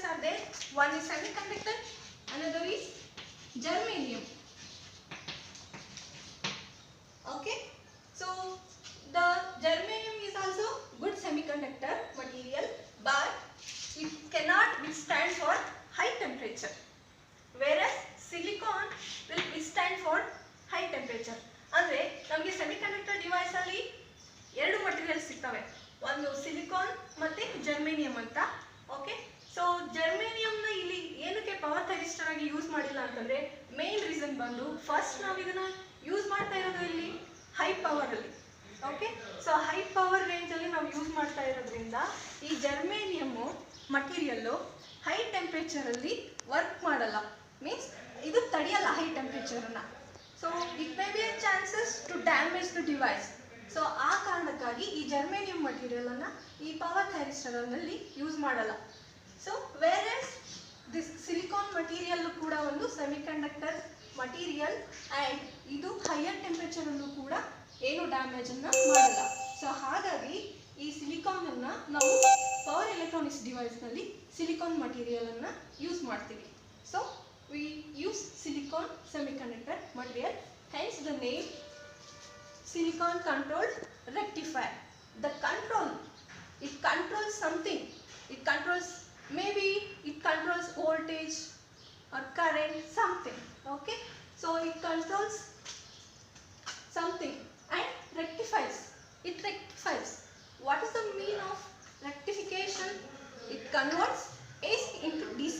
are there. One is semiconductor, another is germanium. Okay, so the germanium is also good semiconductor material, but it cannot withstand for high temperature, whereas silicon will withstand for high temperature. ಅಂದ್ರೆ ನಮಗೆ semiconductor device ಅಲ್ಲಿ ಎರಡು materials ಸಿಗ್ತವೆ, ಒಂದು silicon ಮತ್ತೆ germanium ಅಂತ. Okay, so germanium ನ ಇಲ್ಲಿ ಏನಕ್ಕೆ ಪವರ್ ಥೈರಿಸ್ಟರ್ ಆಗಿ ಯೂಸ್ ಮಾಡಿಲ್ಲ ಅಂತಂದ್ರೆ ಮೇನ್ ರೀಸನ್ ಬಂದು ಫಸ್ಟ್ ನಾವು ಇದನ್ನ ಯೂಸ್ ಮಾಡ್ತಾ ಇರೋದು ಇಲ್ಲಿ ಹೈ ಪವರ್ ಅಲ್ಲಿ. Okay, so high power range ಅಲ್ಲಿ ನಾವು ಯೂಸ್ ಮಾಡ್ತಾ ಇರೋದ್ರಿಂದ ಈ ಜರ್ಮೇನಿಯಂ ಮಟೀರಿಯಲ್ ಹೈ ಟೆಂಪರೇಚರ್ ಅಲ್ಲಿ ವರ್ಕ್ ಮಾಡಲ್ಲ, ಮೀನ್ಸ್ ಇದು ತಡೆಯಲ್ಲ ಹೈ ಟೆಂಪರೇಚರ್ ಅನ್ನ. So it may be a chances to damage the device. So ಆ ಕಾರಣಕ್ಕಾಗಿ ಈ ಜರ್ಮೇನಿಯಂ ಮಟೀರಿಯಲ್ ಅನ್ನ ಈ ಪವರ್ ಥೈರಿಸ್ಟರ್ ನಲ್ಲಿ ಯೂಸ್ ಮಾಡಲ್ಲ. So whereas this silicon material ಕೂಡ ಒಂದು ಸೆಮಿಕಂಡಕ್ಟರ್ ಮಟೀರಿಯಲ್ ಆ್ಯಂಡ್ ಇದು ಹೈಯರ್ ಟೆಂಪರೇಚರ್ ಅಲ್ಲೂ ಕೂಡ ಏನು ಡ್ಯಾಮೇಜ್ ಅನ್ನ ಮಾಡಲ್ಲ. ಸೊ ಹಾಗಾಗಿ ಈ ಸಿಲಿಕಾನ್ ಅನ್ನ ನಾವು ಪವರ್ ಎಲೆಕ್ಟ್ರಾನಿಕ್ಸ್ ಡಿವೈಸ್ ನಲ್ಲಿ ಸಿಲಿಕಾನ್ ಮಟೀರಿಯಲ್ ಅನ್ನ ಯೂಸ್ ಮಾಡ್ತೀವಿ. So we use silicon semiconductor material, hence the name silicon controlled rectifier. The control, it controls something, it controls, maybe it controls voltage or current, something. Okay, so it controls something and rectifies, it rectifies. What is the mean of rectification? It converts AC into DC.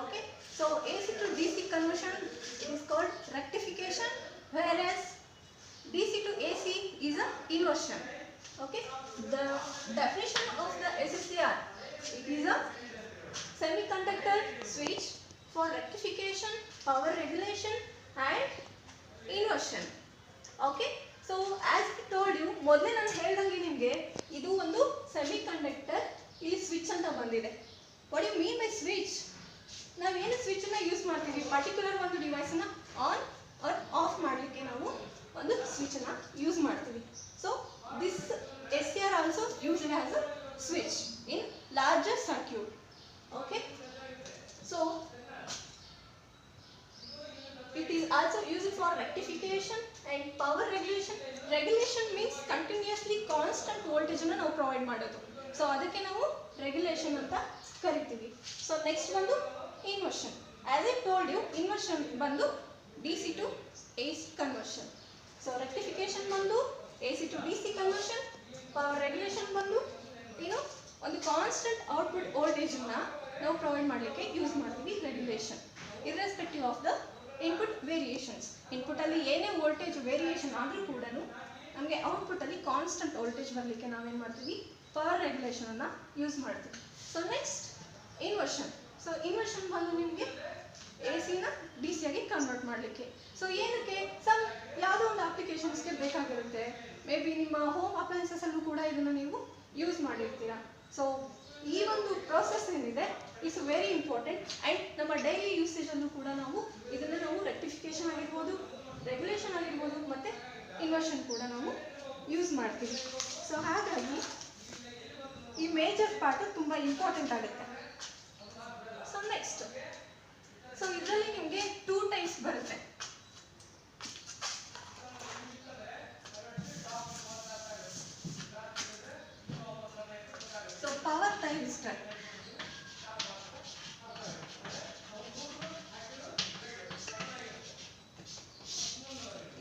Okay, so AC to DC conversion is called rectification, whereas DC to AC is a inversion. Okay, the definition of the SSCR, it is a semiconductor switch for rectification, power regulation and inversion. Okay, so as I told you, ಮೊದಲೇ ನಾನು ಹೇಳಿದಂಗೆ ನಿಮಗೆ ಇದು ಒಂದು semiconductor, ಇಲ್ಲಿ switch ಅಂತ ಬಂದಿದೆ. What you mean by switch? ನಾವೇನು ಸ್ವಿಚ್ ಅನ್ನ ಯೂಸ್ ಮಾಡ್ತೀವಿ, ಪರ್ಟಿಕ್ಯುಲರ್ ಒಂದು ಡಿವೈಸ್ ಅನ್ನ ಆನ್ ಆರ್ ಆಫ್ ಮಾಡಲಿಕ್ಕೆ ನಾವು ಒಂದು ಸ್ವಿಚ್ ಅನ್ನ ಯೂಸ್ ಮಾಡ್ತೀವಿ. So this SCR also used as a switch in larger circuit. Okay, so it is also used for rectification and power regulation. Regulation means continuously constant voltage ಅನ್ನು ನಾವು provide ಮಾಡೋದು. So ಅದಕ್ಕೆ ನಾವು regulation ಅಂತ ಕರಿತೀವಿ. So next ಬಂದು inversion. As I told you, inversion ಬಂದು DC to AC conversion. So rectification ಬಂದು AC to DC conversion. Power regulation ಬಂದು ಒಂದು ಕಾನ್ಸ್ಟೆಂಟ್ ಔಟ್ಪುಟ್ ವೋಲ್ಟೇಜ್ ಅನ್ನ ನಾವು ಪ್ರೊವೈಡ್ ಮಾಡಲಿಕ್ಕೆ ಯೂಸ್ ಮಾಡ್ತೀವಿ regulation, irrespective of the input variations. Input ಅಲ್ಲಿ ಏನೇ ವೋಲ್ಟೇಜ್ ವೇರಿಯೇಷನ್ ಆದರೂ ಕೂಡ ನಮಗೆ ಔಟ್ಪುಟ್ ಅಲ್ಲಿ ಕಾನ್ಸ್ಟೆಂಟ್ ವೋಲ್ಟೇಜ್ ಬರಲಿಕ್ಕೆ ನಾವೇನು ಮಾಡ್ತೀವಿ, ಪವರ್ ರೆಗ್ಯುಲೇಷನ್ ಅನ್ನ ಯೂಸ್ ಮಾಡ್ತೀವಿ. So next inversion. So inversion ಬಂದು ನಿಮಗೆ AC ನ DC ಆಗಿ ಕನ್ವರ್ಟ್ ಮಾಡಲಿಕ್ಕೆ. ಸೊ ಏನಕ್ಕೆ, ಸಮ್ ಯಾವುದೋ ಒಂದು ಅಪ್ಲಿಕೇಶನ್ಸ್ಗೆ ಬೇಕಾಗಿರುತ್ತೆ, ಮೇ ಬಿ ನಿಮ್ಮ ಹೋಮ್ ಅಪ್ಲಯನ್ಸಸ್ ಅಲ್ಲೂ ಕೂಡ ಇದನ್ನು ನೀವು ಯೂಸ್ ಮಾಡಿರ್ತೀರಾ. ಸೊ ಈ ಒಂದು ಪ್ರೋಸೆಸ್ ಏನಿದೆ ಇಟ್ಸ್ ವೆರಿ ಇಂಪಾರ್ಟೆಂಟ್ ಆ್ಯಂಡ್ ನಮ್ಮ ಡೈಲಿ ಯೂಸೇಜಲ್ಲೂ ಕೂಡ ನಾವು ಇದನ್ನು ನಾವು ರೆಕ್ಟಿಫಿಕೇಶನ್ ಆಗಿರ್ಬೋದು, ರೆಗ್ಯುಲೇಷನ್ ಆಗಿರ್ಬೋದು ಮತ್ತು ಇನ್ವರ್ಷನ್ ಕೂಡ ನಾವು ಯೂಸ್ ಮಾಡ್ತೀವಿ. ಸೊ ಹಾಗಾಗಿ ಈ ಮೇಜರ್ ಪಾರ್ಟ್ ತುಂಬ ಇಂಪಾರ್ಟೆಂಟ್ ಆಗುತ್ತೆ. ಸೊ ನೆಕ್ಸ್ಟ್, ಸೊ ಇದರಲ್ಲಿ ನಿಮಗೆ 2 ಟೈಪ್ಸ್ ಬರುತ್ತೆ. ಸೊ ಪವರ್ ಥೈರಿಸ್ಟರ್,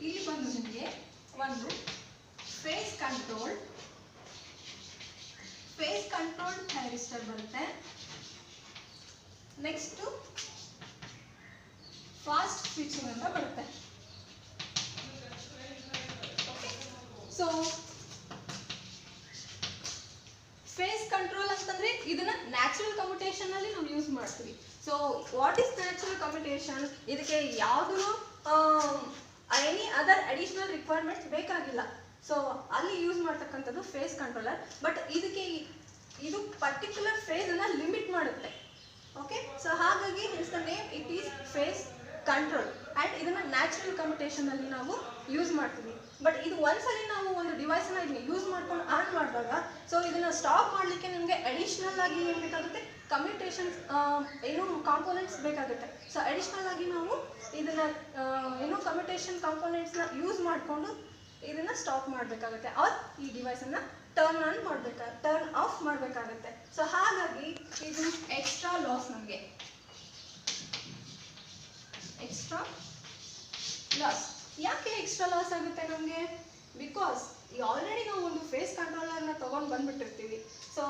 ಇಲ್ಲಿ ಬಂದು ನಿಮಗೆ ಒಂದು ಫೇಸ್ ಕಂಟ್ರೋಲ್ಡ್ ಥೈರಿಸ್ಟರ್ ಬರುತ್ತೆ. ನೆಕ್ಸ್ಟ್ ಫಾಸ್ಟ್ ಸ್ವಿಚಿಂಗ್ ಅಂತ ಬರುತ್ತೆ. ಸೊ ಫೇಸ್ ಕಂಟ್ರೋಲ್ ಅಂತಂದ್ರೆ ಇದನ್ನ ನ್ಯಾಚುರಲ್ ಕಮ್ಯುಟೇಷನ್ ಅಲ್ಲಿ ನಾವು ಯೂಸ್ ಮಾಡ್ತೀವಿ. So what is natural commutation? ಇದಕ್ಕೆ ಯಾವುದೂ ಎನಿ ಅದರ್ ಅಡಿಷನಲ್ ರಿಕ್ವೈರ್ಮೆಂಟ್ಸ್ ಬೇಕಾಗಿಲ್ಲ. ಸೊ ಅಲ್ಲಿ ಯೂಸ್ ಮಾಡ್ತಕ್ಕಂಥದ್ದು ಫೇಸ್ ಕಂಟ್ರೋಲರ್. ಬಟ್ ಇದಕ್ಕೆ ಇದು ಪರ್ಟಿಕ್ಯುಲರ್ ಫೇಸ್ ಅನ್ನ ಲಿಮಿಟ್ ಮಾಡುತ್ತೆ. ಓಕೆ, ಸೊ ಹಾಗಾಗಿ it's the name, it is phase control and ಇದನ್ನು ನ್ಯಾಚುರಲ್ ಕಮ್ಯುಟೇಷನ್ ಅಲ್ಲಿ ನಾವು ಯೂಸ್ ಮಾಡ್ತೀವಿ. ಬಟ್ ಇದು ಒಂದ್ಸಲಿ ನಾವು ಒಂದು ಡಿವೈಸನ್ನ ಇದನ್ನ ಯೂಸ್ ಮಾಡ್ಕೊಂಡು ಆನ್ ಮಾಡಿದಾಗ, ಸೊ ಇದನ್ನು ಸ್ಟಾಪ್ ಮಾಡಲಿಕ್ಕೆ ನಿಮಗೆ ಅಡಿಷ್ನಲ್ ಆಗಿ ಏನು ಬೇಕಾಗುತ್ತೆ, ಕಮ್ಯುಟೇಷನ್ ಏನು ಕಾಂಪೋನೆಂಟ್ಸ್ ಬೇಕಾಗುತ್ತೆ. ಸೊ ಅಡಿಷ್ನಲ್ ಆಗಿ ನಾವು ಇದನ್ನು ಏನು ಕಮ್ಯುಟೇಷನ್ ಕಾಂಪೋನೆಂಟ್ಸ್ನ ಯೂಸ್ ಮಾಡಿಕೊಂಡು ಇದನ್ನು ಸ್ಟಾಪ್ ಮಾಡಬೇಕಾಗುತ್ತೆ, ಆರ್ ಈ ಡಿವೈಸನ್ನು ಟರ್ನ್ ಆಫ್ ಮಾಡಬೇಕಾಗುತ್ತೆ. ಸೊ ಹಾಗಾಗಿ ಇದು ಎಕ್ಸ್ಟ್ರಾ ಲಾಸ್, ನಮಗೆ ಎಕ್ಸ್ಟ್ರಾ ಲಾಸ್. ಯಾಕೆ ಎಕ್ಸ್ಟ್ರಾ ಲಾಸ್ ಆಗುತ್ತೆ ನಮಗೆ? ಬಿಕಾಸ್ ಆಲ್ರೆಡಿ ನಾವು ಒಂದು ಫೇಸ್ ಕಂಟ್ರೋಲರ್ನ ತೊಗೊಂಡು ಬಂದ್ಬಿಟ್ಟಿರ್ತೀವಿ. ಸೊ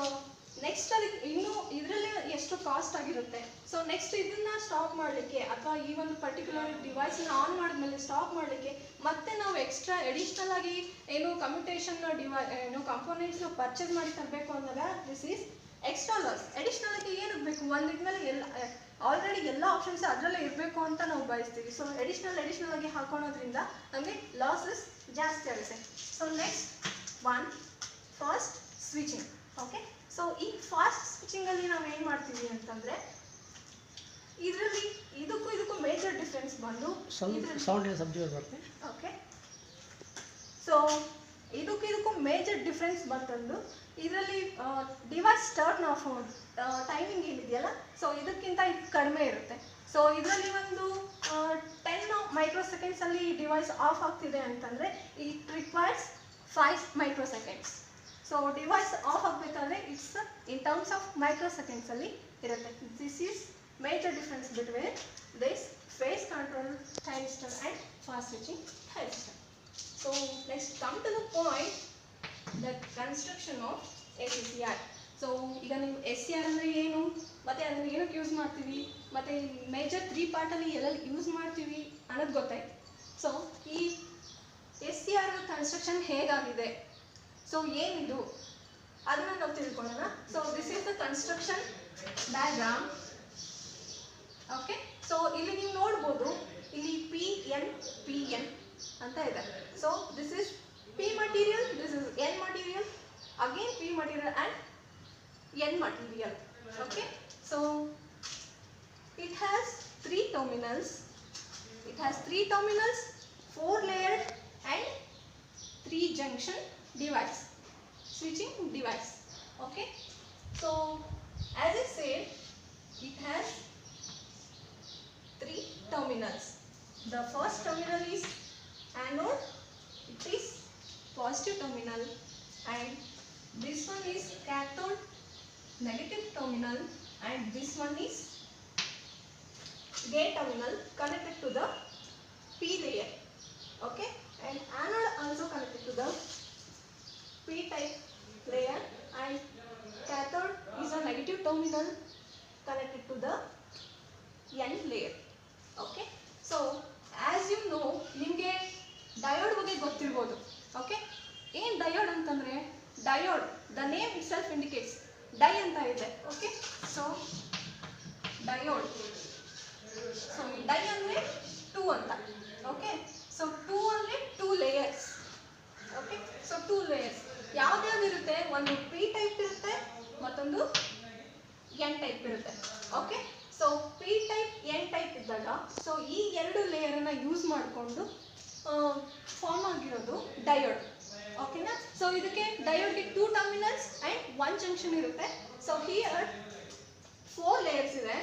ನೆಕ್ಸ್ಟ್ ಅದಕ್ಕೆ ಇನ್ನೂ ಇದರಲ್ಲೇ ಎಷ್ಟು ಕಾಸ್ಟ್ ಆಗಿರುತ್ತೆ. ಸೊ ನೆಕ್ಸ್ಟ್ ಇದನ್ನು ಸ್ಟಾಪ್ ಮಾಡಲಿಕ್ಕೆ ಅಥವಾ ಈ ಒಂದು ಪರ್ಟಿಕ್ಯುಲರ್ ಡಿವೈಸನ್ನ ಆನ್ ಮಾಡಿದ್ಮೇಲೆ ಸ್ಟಾಪ್ ಮಾಡಲಿಕ್ಕೆ ಮತ್ತೆ ನಾವು ಎಕ್ಸ್ಟ್ರಾ ಎಡಿಷ್ನಲ್ ಆಗಿ ಏನು ಕಮ್ಯುಟೇಷನ್ ಏನು ಕಾಂಪೋನೆಂಟ್ಸ್ನ ಪರ್ಚೇಸ್ ಮಾಡಿ ತರಬೇಕು ಅಂದಾಗ this is extra loss. Additional ಆಗಿ ಏನಕ್ಕೆ ಬೇಕು? ಒಂದು ಇದ್ಮೇಲೆ ಎಲ್ಲ ಆಲ್ರೆಡಿ ಎಲ್ಲ ಆಪ್ಷನ್ಸ್ ಅದರಲ್ಲೇ ಇರಬೇಕು ಅಂತ ನಾವು ಬಯಸ್ತೀವಿ. ಸೊ ಅಡಿಷ್ನಲ್ ಆಗಿ ಹಾಕೊಳ್ಳೋದ್ರಿಂದ ನಮಗೆ ಲಾಸಸ್ ಜಾಸ್ತಿ ಆಗುತ್ತೆ. So next one fast switching. Okay, so ಈ ಫಾಸ್ಟ್ ಸ್ವಿಚಿಂಗಲ್ಲಿ ನಾವು ಏನು ಮಾಡ್ತೀವಿ ಅಂತಂದರೆ ಇದರಲ್ಲಿ ಇದಕ್ಕೂ ಮೇಜರ್ ಡಿಫ್ರೆನ್ಸ್ ಬಂದು ಓಕೆ, ಸೊ ಇದಕ್ಕೂ ಮೇಜರ್ ಡಿಫ್ರೆನ್ಸ್ ಬಂತಂದು ಇದರಲ್ಲಿ ಡಿವೈಸ್ ಟರ್ನ್ ಆಫ್ ಟೈಮಿಂಗ್ ಏನಿದೆಯಲ್ಲ, ಸೊ ಇದಕ್ಕಿಂತ ಇದು ಕಡಿಮೆ ಇರುತ್ತೆ. ಸೊ ಇದರಲ್ಲಿ ಒಂದು 10 ಮೈಕ್ರೋಸೆಕೆಂಡ್ಸಲ್ಲಿ ಈ ಡಿವೈಸ್ ಆಫ್ ಆಗ್ತಿದೆ ಅಂತಂದರೆ it requires 5 microseconds. So device off ಆಗಬೇಕಾದ್ರೆ ಇಟ್ಸ್ ಇನ್ ಟರ್ಮ್ಸ್ ಆಫ್ ಮೈಕ್ರೋಸೆಕೆಂಡ್ಸಲ್ಲಿ ಇರುತ್ತೆ. This is major difference between this phase control thyristor and fast switching thyristor. So next come to the point the construction of SCR. So ಈಗ ನೀವು SCR ಅಂದರೆ ಏನು, ಮತ್ತು ಅದನ್ನು ಏನಕ್ಕೆ ಯೂಸ್ ಮಾಡ್ತೀವಿ, ಮತ್ತು ಮೇಜರ್ 3 ಪಾರ್ಟಲ್ಲಿ ಎಲ್ಲೆಲ್ಲಿ ಯೂಸ್ ಮಾಡ್ತೀವಿ ಅನ್ನೋದು ಗೊತ್ತಾಯ್ತು. ಸೊ ಈ SCR ಕನ್ಸ್ಟ್ರಕ್ಷನ್ ಹೇಗಾಗಿದೆ, ಸೊ ಏನಿದು ಅದನ್ನು ನಾವು ತಿಳ್ಕೊಳ್ಳೋಣ. So this is the construction diagram. Okay, so ಇಲ್ಲಿ ನೀವು ನೋಡ್ಬೋದು, ಇಲ್ಲಿ PN ಅಂತ ಇದೆ. So this is P material, this is N material, again P material and N material. Okay, so it has 3 terminals. It has 3 terminals, 4 layered and 3 junction device, switching device. Okay, so as I said, it has 3 terminals. The first terminal is anode, it is positive terminal, and this one is cathode, negative terminal, and this one is gate terminal connected to the P layer. Okay, and anode also connected to the P type layer, and cathode is a negative terminal connected to the N layer. Okay, so as you know, ನಿಮಗೆ diode ಬಗ್ಗೆ ಗೊತ್ತಿರ್ಬೋದು. Okay, ಏನು diode ಅಂತಂದರೆ, diode the name itself indicates, di ಅಂತ ಇದೆ. Okay, so diode, so di ಅಂದರೆ 2 ಅಂತ. Okay, so 2 ಅಂದರೆ 2 ಲೇಯರ್ಸ್. ಓಕೆ, ಸೊ 2 ಲೇಯರ್ಸ್ ಯಾವ್ದ್ಯಾವ್ದು ಇರುತ್ತೆ, ಒಂದು P ಟೈಪ್ ಇರುತ್ತೆ, ಮತ್ತೊಂದು N ಟೈಪ್ ಇರುತ್ತೆ. Okay, so P type N type ಇದ್ದಾಗ ಸೊ ಈ 2 ಲೇಯರನ್ನು ಯೂಸ್ ಮಾಡಿಕೊಂಡು ಫಾರ್ಮ್ ಆಗಿರೋದು ಡಯೋಡ್. ಓಕೆನಾ, ಸೊ ಇದಕ್ಕೆ ಡಯೋಡ್ಗೆ 2 ಟರ್ಮಿನಲ್ಸ್ ಆ್ಯಂಡ್ 1 ಜಂಕ್ಷನ್ ಇರುತ್ತೆ. ಸೊ ಹಿಯರ್ 4 ಲೇಯರ್ಸ್ ಇದೆ,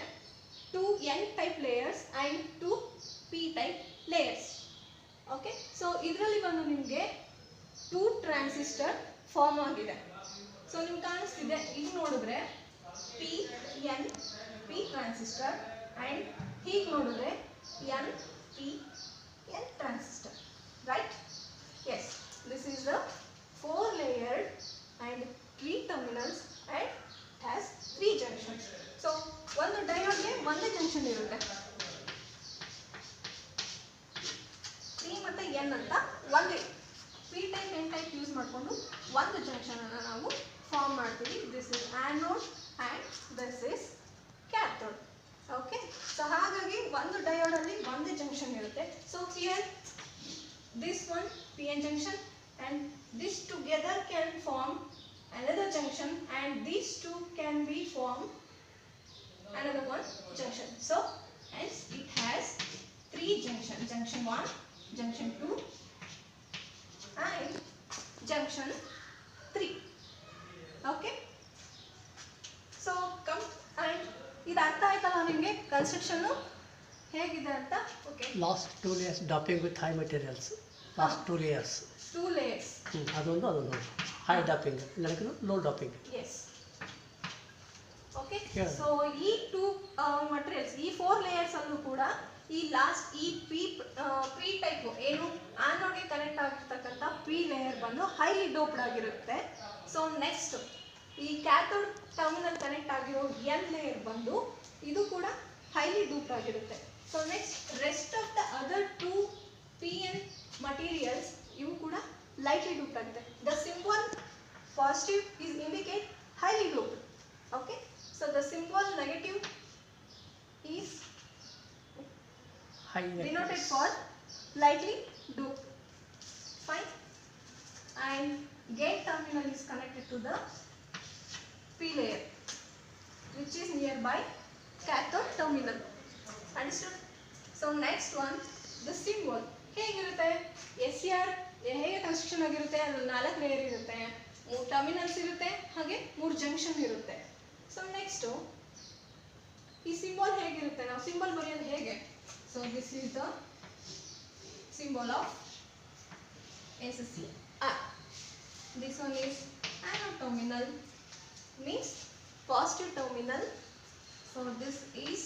2 N type layers and 2 P type layers. Okay, so ಇದರಲ್ಲಿ ಬಂದು ನಿಮಗೆ 2 ಟ್ರಾನ್ಸಿಸ್ಟರ್ ಫಾರ್ಮ್ ಆಗಿದೆ. ಸೊ ನಿಮ್ಗೆ ಕಾಣಿಸ್ತಿದೆ, ಈಗ ನೋಡಿದ್ರೆ P ಟ್ರಾನ್ಸಿಸ್ಟರ್ ಆ್ಯಂಡ್ ಹೀಗೆ ನೋಡಿದ್ರೆ N transistor, right? Yes, this is the 4 layered and 3 terminals and has 3 junctions. So ಒಂದು ಡಯೋಡ್ಗೆ ಒಂದೇ ಜಂಕ್ಷನ್ ಇರುತ್ತೆ, 3 ಮತ್ತು N ಅಂತ ಒಂದೇ P type N type use ಮಾಡಿಕೊಂಡು ಒಂದು ಜಂಕ್ಷನ್ ಅನ್ನು ನಾವು ಫಾರ್ಮ್ ಮಾಡ್ತೀವಿ. This is anode and this is cathode. Okay, so ಹಾಗಾಗಿ ಒಂದು ಡಯೋಡಲ್ಲಿ ಒಂದೇ ಜಂಕ್ಷನ್ ಇರುತ್ತೆ. So here this one PN junction and this together can form another junction, and these 2 can be formed another one junction. So hence it has 3 junctions, junction 1, junction 2 and junction 3. Okay, so come and ಇದು ಅರ್ಥ ಆಯ್ತಲ್ಲ ನಿಮಗೆ construction ಹೇಗಿದೆ ಅಂತ? Okay. Last 2 layers doping with high materials. Last 2 layers. 2 layers. ಅದೊಂದು high doping, ನನಗೆ low doping. Yes. Okay. So ಈ 2 materials, ಈ 4 ಲೇಯರ್ಸ್ ಅಲ್ಲೂ ಕೂಡ ಈ ಲಾಸ್ಟ್ ಈ ಪಿ ಟೈಪ್ ಏನು ಆನೋಡ್ಗೆ ಕನೆಕ್ಟ್ ಆಗಿರ್ತಕ್ಕಂಥ ಪಿ ಲೇಯರ್ ಬಂದು ಹೈಲಿ ಡೋಪ್ಡ್ ಆಗಿರುತ್ತೆ. ಸೊ ನೆಕ್ಸ್ಟ್ ಈ ಕ್ಯಾಥೋಡ್ ಟರ್ಮಿನಲ್ ಕನೆಕ್ಟ್ ಆಗಿರೋ ಎನ್ ಲೇಯರ್ ಬಂದು ಇದು ಕೂಡ ಹೈಲಿ ಡೋಪ್ಡ್ ಆಗಿರುತ್ತೆ. So next rest of the other 2 PN materials ಇವು ಕೂಡ ಲೈಟ್ಲಿ ಡೋಪ್ಡ್ ಆಗುತ್ತೆ. The symbol positive is indicate highly doped. Okay. So the symbol negative is denoted for lightly doped. Fine. And gate terminal is connected to the P layer, which is nearby cathode terminal. Understood? So next one, the symbol. ಹೇಗಿರುತ್ತೆ? SCR ಹೇಗೆ construction ಆಗಿರುತ್ತೆ? ಅದು 4 layer ಇರುತ್ತೆ, 3 terminals ಇರುತ್ತೆ, ಹಾಗೆ 3 junction ಇರುತ್ತೆ. So next ಈ symbol ಹೇಗಿರುತ್ತೆ? ನಾವು ಸಿಂಬಲ್ ಬರೆಯೋದು ಹೇಗೆ? So this is the symbol of SCR. This one is anode terminal, means positive terminal. So this is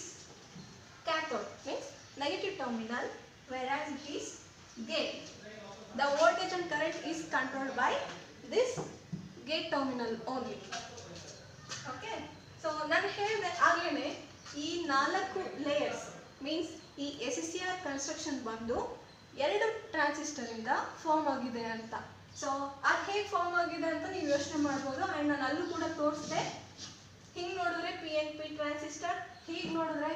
cathode, means negative terminal, whereas it is gate. The voltage and current is controlled by this gate terminal only. Okay. So ನಾನು ಹೇಳಿದೆ ಆಗಲೇ ಈ 4 layers means ಈ SCR construction ಬಂದು 2 transistor ಇಂದ form ಆಗಿದೆ ಅಂತ. So ಅದು ಹೇಗೆ ಫಾರ್ಮ್ ಆಗಿದೆ ಅಂತ ನೀವು ಯೋಚನೆ ಮಾಡ್ಬೋದು. ಆ್ಯಂಡ್ ನಾನು ಅಲ್ಲೂ ಕೂಡ ತೋರಿಸಿದೆ. ಹಿಂಗೆ ನೋಡಿದ್ರೆ PNP ಟ್ರಾನ್ಸಿಸ್ಟರ್, ಹೀಗೆ ನೋಡಿದ್ರೆ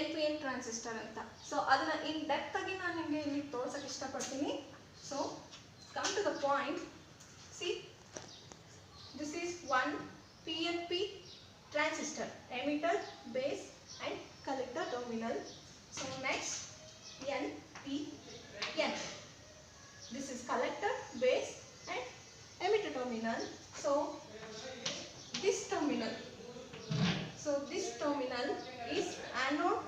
NPN ಟ್ರಾನ್ಸಿಸ್ಟರ್ ಅಂತ. ಸೊ ಅದನ್ನ ಇನ್ ಡೆಪ್ತ್ ಆಗಿ ನಾನು ನಿಮಗೆ ಇಲ್ಲಿ ತೋರ್ಸಕ್ಕೆ ಇಷ್ಟಪಡ್ತೀನಿ. So come to the point. See, this is 1 PNP transistor, emitter, base and collector terminal. So next NPN. This is collector, base and emitter terminal. So this terminal is anode,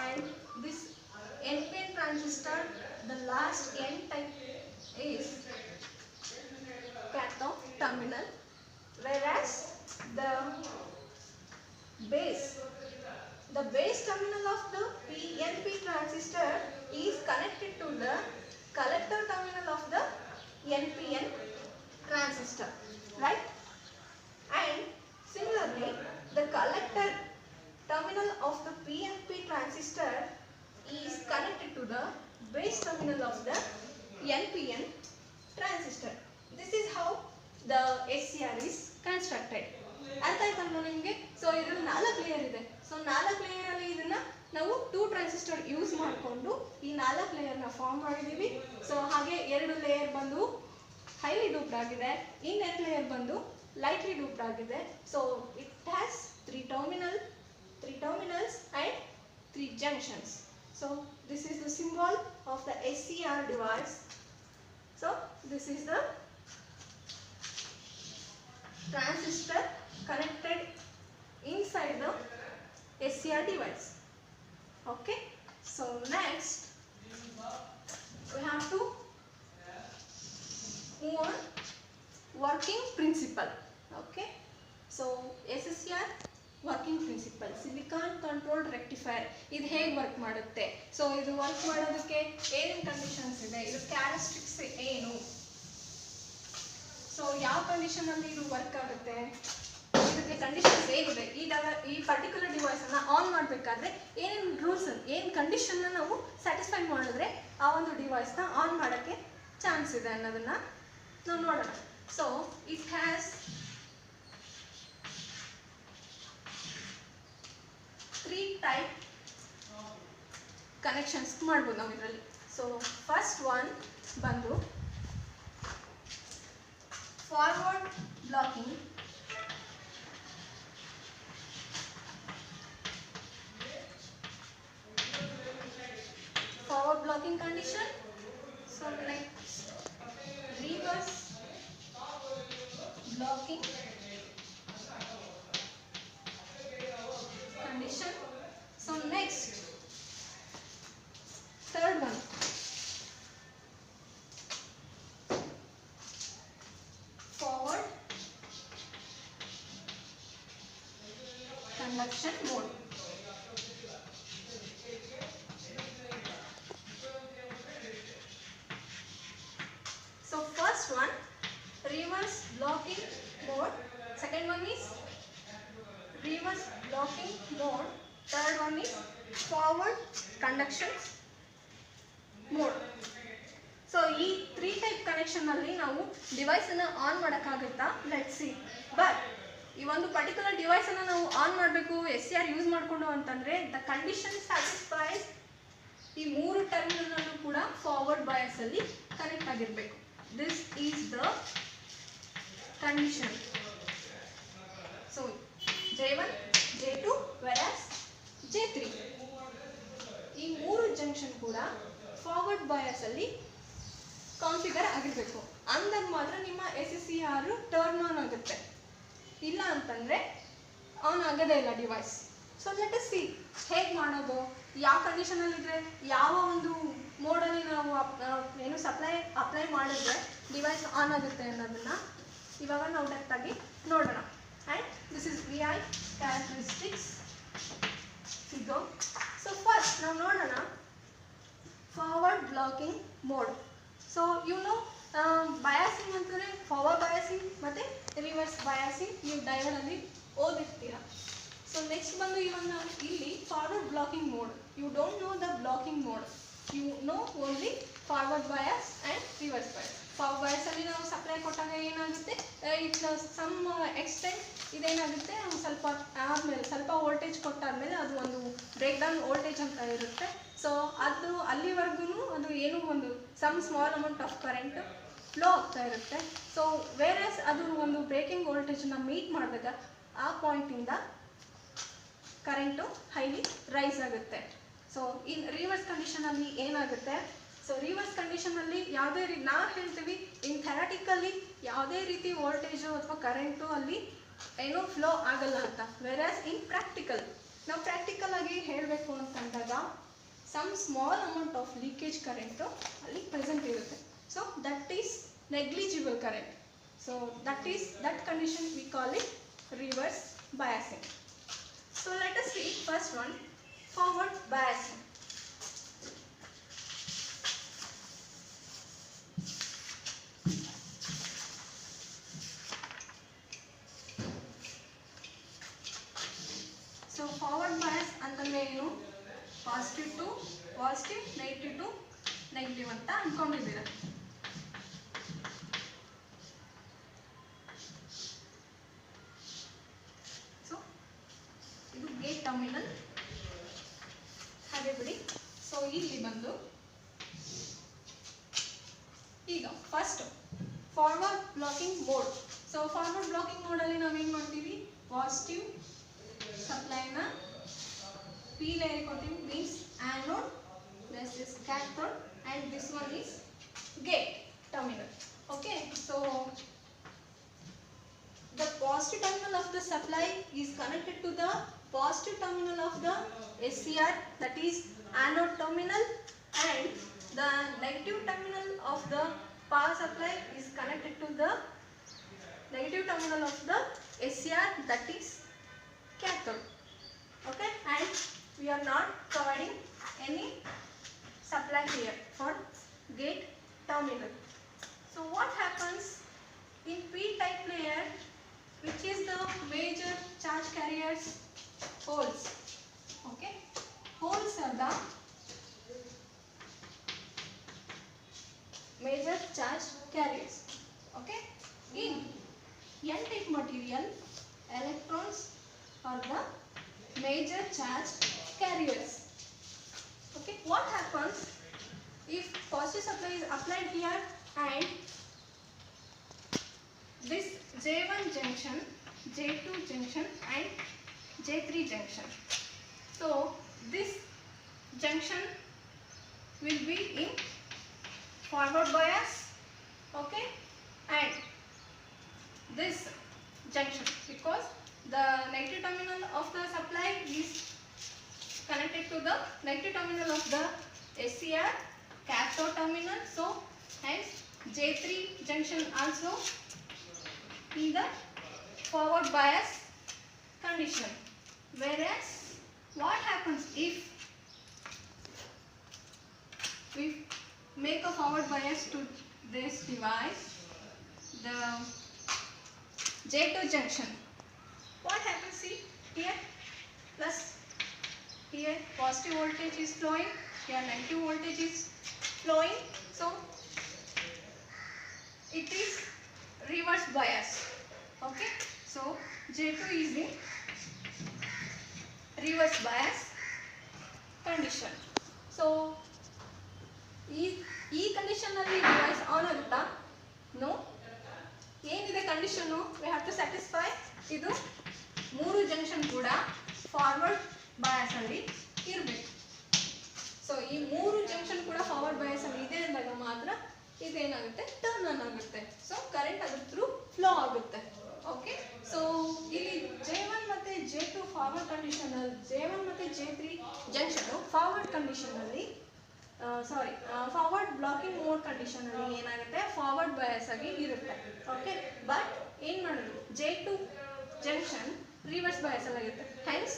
and this NPN transistor, the last N type is cathode terminal, whereas the base terminal of the PNP transistor is connected to the collector terminal of the NPN transistor, right? And similarly, the collector terminal of the PNP transistor is connected to the base terminal of the NPN transistor. This is how the SCR is constructed. ಅರ್ಥ ಆಯ್ತಲ್ವ ನಿಮಗೆ? So ಇದರಲ್ಲಿ 4 layer ಇದೆ. So 4 layer ಅಲ್ಲಿ ಇದನ್ನ ನಾವು 2 transistor use ಮಾಡಿಕೊಂಡು ಈ 4 ಲೇಯರ್ನ form ಮಾಡಿದ್ದೀವಿ. ಸೊ ಹಾಗೆ 2 ಲೇಯರ್ ಬಂದು ಹೈಲಿ ಡೂಪ್ಡ್ ಆಗಿದೆ, ಇನ್ನೆರಡು ಲೇಯರ್ ಬಂದು ಲೈಟ್ಲಿ ಡೂಪ್ಡ್ ಆಗಿದೆ. So it has 3 terminals and 3 junctions. So this is the symbol of the SCR device. So this is the transistor connected inside the SCR device. Okay. So next we have to move on working principle. Okay. So SCR working principal, silicon controlled rectifier ಇದು ಹೇಗೆ work ಮಾಡುತ್ತೆ? So ಇದು work ಮಾಡೋದಕ್ಕೆ ಏನೇನು conditions ಇದೆ, ಇದು characteristics ಏನು, so ಯಾವ ಕಂಡೀಷನಲ್ಲಿ ಇದು ವರ್ಕ್ ಆಗುತ್ತೆ, ಇದಕ್ಕೆ ಕಂಡೀಷನ್ಸ್ ಏನಿದೆ, ಈ ಪರ್ಟಿಕ್ಯುಲರ್ ಡಿವೈಸನ್ನು ಆನ್ ಮಾಡಬೇಕಾದ್ರೆ ಏನೇನು ರೂಲ್ಸ್, ಏನು ಕಂಡೀಷನ್ನ ನಾವು ಸ್ಯಾಟಿಸ್ಫೈ ಮಾಡಿದ್ರೆ ಆ ಒಂದು ಡಿವೈಸ್ನ ಆನ್ ಮಾಡೋಕ್ಕೆ ಚಾನ್ಸ್ ಇದೆ ಅನ್ನೋದನ್ನು ನಾವು ನೋಡೋಣ. So it has 3 type connections ಮಾಡ್ಬೋದು ನಾವು ಇದರಲ್ಲಿ. ಸೊ ಫಸ್ಟ್ ಒನ್ ಬಂದು forward blocking, condition. So next reverse blocking, conduction mode. So first one, reverse blocking mode. Second one is reverse blocking mode. Third one is forward conduction mode. So ಈ 3 type connection ಅಲ್ಲಿ ನಾವು device ಅನ್ನು on ಮಾಡೋಕ್ಕಾಗುತ್ತಾ? Let's see. But ಈ ಒಂದು particular device ಅನ್ನು ನಾವು on ಮಾಡಬೇಕು SCR ಯೂಸ್ ಮಾಡಿಕೊಂಡು ಅಂತಂದ್ರೆ ದ ಕಂಡೀಷನ್ ಸ್ಯಾಟಿಸ್ಫೈಸ್ ಈ 3 ಟರ್ಮಿನಲ್ ಅನ್ನು ಕೂಡ ಫಾರ್ವರ್ಡ್ ಬಯಾಸ್ ಅಲ್ಲಿ ಕನೆಕ್ಟ್ ಆಗಿರಬೇಕು. This is the condition. So J1 J2 whereas J3 ಈ 3 ಜಂಕ್ಷನ್ ಕೂಡ ಫಾರ್ವರ್ಡ್ ಬಯಾಸ್ ಅಲ್ಲಿ ಕಾನ್ಫಿಗರ್ ಆಗಿರಬೇಕು. ಅಂದಾಗ ಮಾತ್ರ ನಿಮ್ಮ SCR ಟರ್ನ್ ಆನ್ ಆಗುತ್ತೆ. ಇಲ್ಲ ಅಂತಂದರೆ ಆನ್ ಆಗೋದೇ ಇಲ್ಲ device. So let us see ಹೇಗೆ ಮಾಡೋದು, ಯಾವ ಕಂಡೀಷನಲ್ಲಿದ್ದರೆ ಯಾವ ಒಂದು ಮೋಡಲ್ಲಿ ನಾವು ಏನು ಅಪ್ಲೈ ಮಾಡಿದ್ರೆ ಡಿವೈಸ್ ಆನ್ ಆಗುತ್ತೆ ಅನ್ನೋದನ್ನು ಇವಾಗ ನಾವು ಡೈರೆಕ್ಟಾಗಿ ನೋಡೋಣ. And this is VI characteristics figure. So first ನಾವು ನೋಡೋಣ forward blocking mode. So biasing ಅಂತಂದರೆ ಫಾರ್ವರ್ಡ್ ಬಯಾಸಿಂಗ್ ಮತ್ತು ರಿವರ್ಸ್ ಬಯಾಸಿಂಗ್ ನೀವು ಡಯೋಡಲ್ಲಿ ಓದಿರ್ತೀರ. ಸೊ ನೆಕ್ಸ್ಟ್ ಬಂದು ಇಲ್ಲಿ forward blocking mode. You don't know the blocking mode, you know only forward bias and reverse bias. Forward ಬಯಾಸಲ್ಲಿ ನಾವು ಸಪ್ಲೈ ಕೊಟ್ಟಾಗ ಏನಾಗುತ್ತೆ, ಇಟ್ ಸಮ್ ಎಕ್ಸ್ಟೆಂಟ್ ಇದೇನಾಗುತ್ತೆ, ಸ್ವಲ್ಪ ಆದಮೇಲೆ ಸ್ವಲ್ಪ ವೋಲ್ಟೇಜ್ ಕೊಟ್ಟಾದ್ಮೇಲೆ ಅದು ಒಂದು ಬ್ರೇಕ್ ಡೌನ್ ವೋಲ್ಟೇಜ್ ಅಂತ ಇರುತ್ತೆ. ಸೊ ಅದು ಅಲ್ಲಿವರೆಗೂ ಅದು ಏನೋ ಒಂದು some small amount of current flow ಆಗ್ತಾ ಇರುತ್ತೆ. ಸೊ ವೇರಸ್ ಅದು ಒಂದು ಬ್ರೇಕಿಂಗ್ ವೋಲ್ಟೇಜನ್ನ ಮೀಟ್ ಮಾಡಿದಾಗ ಆ ಪಾಯಿಂಟಿಂದ ಕರೆಂಟು ಹೈಲಿ ರೈಸ್ ಆಗುತ್ತೆ. ಸೊ ಇನ್ ರಿವರ್ಸ್ ಕಂಡೀಷನಲ್ಲಿ ಏನಾಗುತ್ತೆ, ಸೊ ರಿವರ್ಸ್ ಕಂಡೀಷನಲ್ಲಿ ಯಾವುದೇ ನಾವು ಹೇಳ್ತೀವಿ ಇನ್ ಥೆರಾಟಿಕಲ್ಲಿ ಯಾವುದೇ ರೀತಿ ವೋಲ್ಟೇಜು ಅಥವಾ ಕರೆಂಟು ಅಲ್ಲಿ ಏನೂ ಫ್ಲೋ ಆಗಲ್ಲ ಅಂತ. ವೆರಾಸ್ ಇನ್ ಪ್ರಾಕ್ಟಿಕಲ್ ನಾವು ಪ್ರಾಕ್ಟಿಕಲ್ ಆಗಿ ಹೇಳಬೇಕು ಅಂತಂದಾಗ some small amount of leakage current ಅಲ್ಲಿ ಪ್ರೆಸೆಂಟ್ ಇರುತ್ತೆ. So that is negligible current. So that condition we call it reverse biasing. So let us see first one, forward biasing. So forward bias ಅಂತಂದ್ರೆ ಏನು, positive to positive, negative to negative ಅಂತ ಅನ್ಕೊಂಡಿದ್ದೀರ. So ಇದು gate terminal ಹಾಗೆ ಬಿಡಿ. So ಇಲ್ಲಿ ಬಂದು ಈಗ first forward blocking mode. So forward blocking ಮೋಡಲ್ಲಿ ನಾವೇನು ಮಾಡ್ತೀವಿ, ಪಾಸಿಟಿವ್ ಸಪ್ಲೈನ P layer ಕೊಡ್ತೀವಿ, means anode, this is cathode and this one is gate terminal. Okay, so the positive terminal of the supply is connected to the positive terminal of the SCR, that is anode terminal, and the negative terminal of the power supply is connected to the negative terminal of the SCR, that is cathode. Okay, and we are not providing any supply here for gate terminal. So what happens in P-type layer, which is the major charge carriers holes. Okay, holes are the major charge carriers. Okay, in N-type material, electrons are the major charge carriers. Okay, what happens if positive supply is applied here and this J1 junction, J2 junction and J3 junction. So this junction will be in forward bias. Okay, and this junction, because the negative terminal of the supply is connected to the negative terminal of the SCR cathode terminal, so hence J3 junction also in the forward bias condition. Whereas what happens if we make a forward bias to this device, the J2 junction? What happens? See here, plus here positive voltage is flowing, here negative voltage is flowing, so it is reverse bias. Okay, so J2 is in reverse bias condition. So ಈ condition ಅಲ್ಲಿ device on ಆಗುತ್ತಾ? No. ಏನಿದೆ condition? We have to satisfy ಇದು ಮೂರು junction ಕೂಡ forward bias ಅಲ್ಲಿ ಇರಬೇಕು. So ಈ ಮೂರು ಜಂಕ್ಷನ್ ಕೂಡ ಫಾರ್ವರ್ಡ್ ಬಯಾಸ್ ಅಲ್ಲಿ ಇದೆ ಅಂದಾಗ ಮಾತ್ರ ಇದೇನಾಗುತ್ತೆ, ಟರ್ನ್ ಆನ್ ಆಗುತ್ತೆ. ಸೊ ಕರೆಂಟ್ ಅದ್ರ ಥ್ರೂ ಫ್ಲೋ ಆಗುತ್ತೆ. ಓಕೆ, ಸೊ ಇಲ್ಲಿ J1 ಮತ್ತೆ J2 ಫಾರ್ವರ್ಡ್ ಕಂಡೀಷನ್ ಅಲ್ಲಿ, J1 ಮತ್ತೆ J3 ಜಂಕ್ಷನ್ ಫಾರ್ವರ್ಡ್ ಕಂಡೀಷನ್ ಅಲ್ಲಿ ಫಾರ್ವರ್ಡ್ ಬ್ಲಾಕಿಂಗ್ ಮೋಡ್ ಕಂಡೀಷನ್ ಅಲ್ಲಿ ಏನಾಗುತ್ತೆ, ಫಾರ್ವರ್ಡ್ ಬಯಾಸ್ ಆಗಿ ಇರುತ್ತೆ. ಓಕೆ, ಬಟ್ ಏನ್ ಮಾಡೋದು, J2 ಜಂಕ್ಷನ್ ರಿವರ್ಸ್ ಬಯಾಸ್ ಅಲ್ಲಿ ಇರುತ್ತೆ. ಹೆನ್ಸ್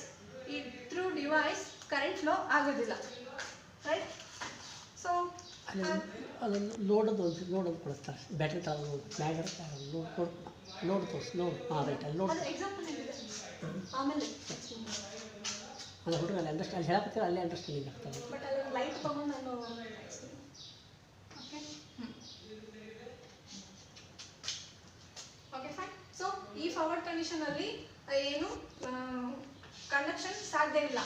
ಈ ಥ್ರೂ ಡಿವೈಸ್ ಕರೆಂಟ್ ಫ್ಲೋ ಆಗೋದಿಲ್ಲ. ರೈಟ್? ಸೊ ಅದನ್ನು ಲೋಡ್ ಕೊಡ್ತಾರೆ, ಬ್ಯಾಟ್ರಿ ಲೋಡ್ ತೋರಿಸಿ ಲೋಡ್. ಹಾಂ ರೈಟ್, ಅಲ್ಲಿ ಲೋಡ್ ಎಕ್ಸಾಂಪಲ್ ಇದೆ. ಆಮೇಲೆ ಅದು ಹುಡುಗ ಅಲ್ಲಿ ಅಂಡರ್ಸ್ಟ್ಯಾಂಡ್ ಅಲ್ಲಿ ಹೇಳಕತ್ತೀರ, ಅಲ್ಲೇ ಅಂಡರ್ಸ್ಟ್ಯಾಂಡಿಂಗ್ ಆಗ್ತದೆ. ಬಟ್ ಅಲ್ಲಿ ಲೈಟ್ ತಗೊಂಡು ನಾನು ಓಕೆ ಫೈನ್. ಸೊ ಈ ಫಾರ್ವರ್ಡ್ ಕಂಡೀಷನ್ ಅಲ್ಲಿ ಏನು ಕಂಡಕ್ಷನ್ ಸಾಧ್ಯ ಇಲ್ಲ.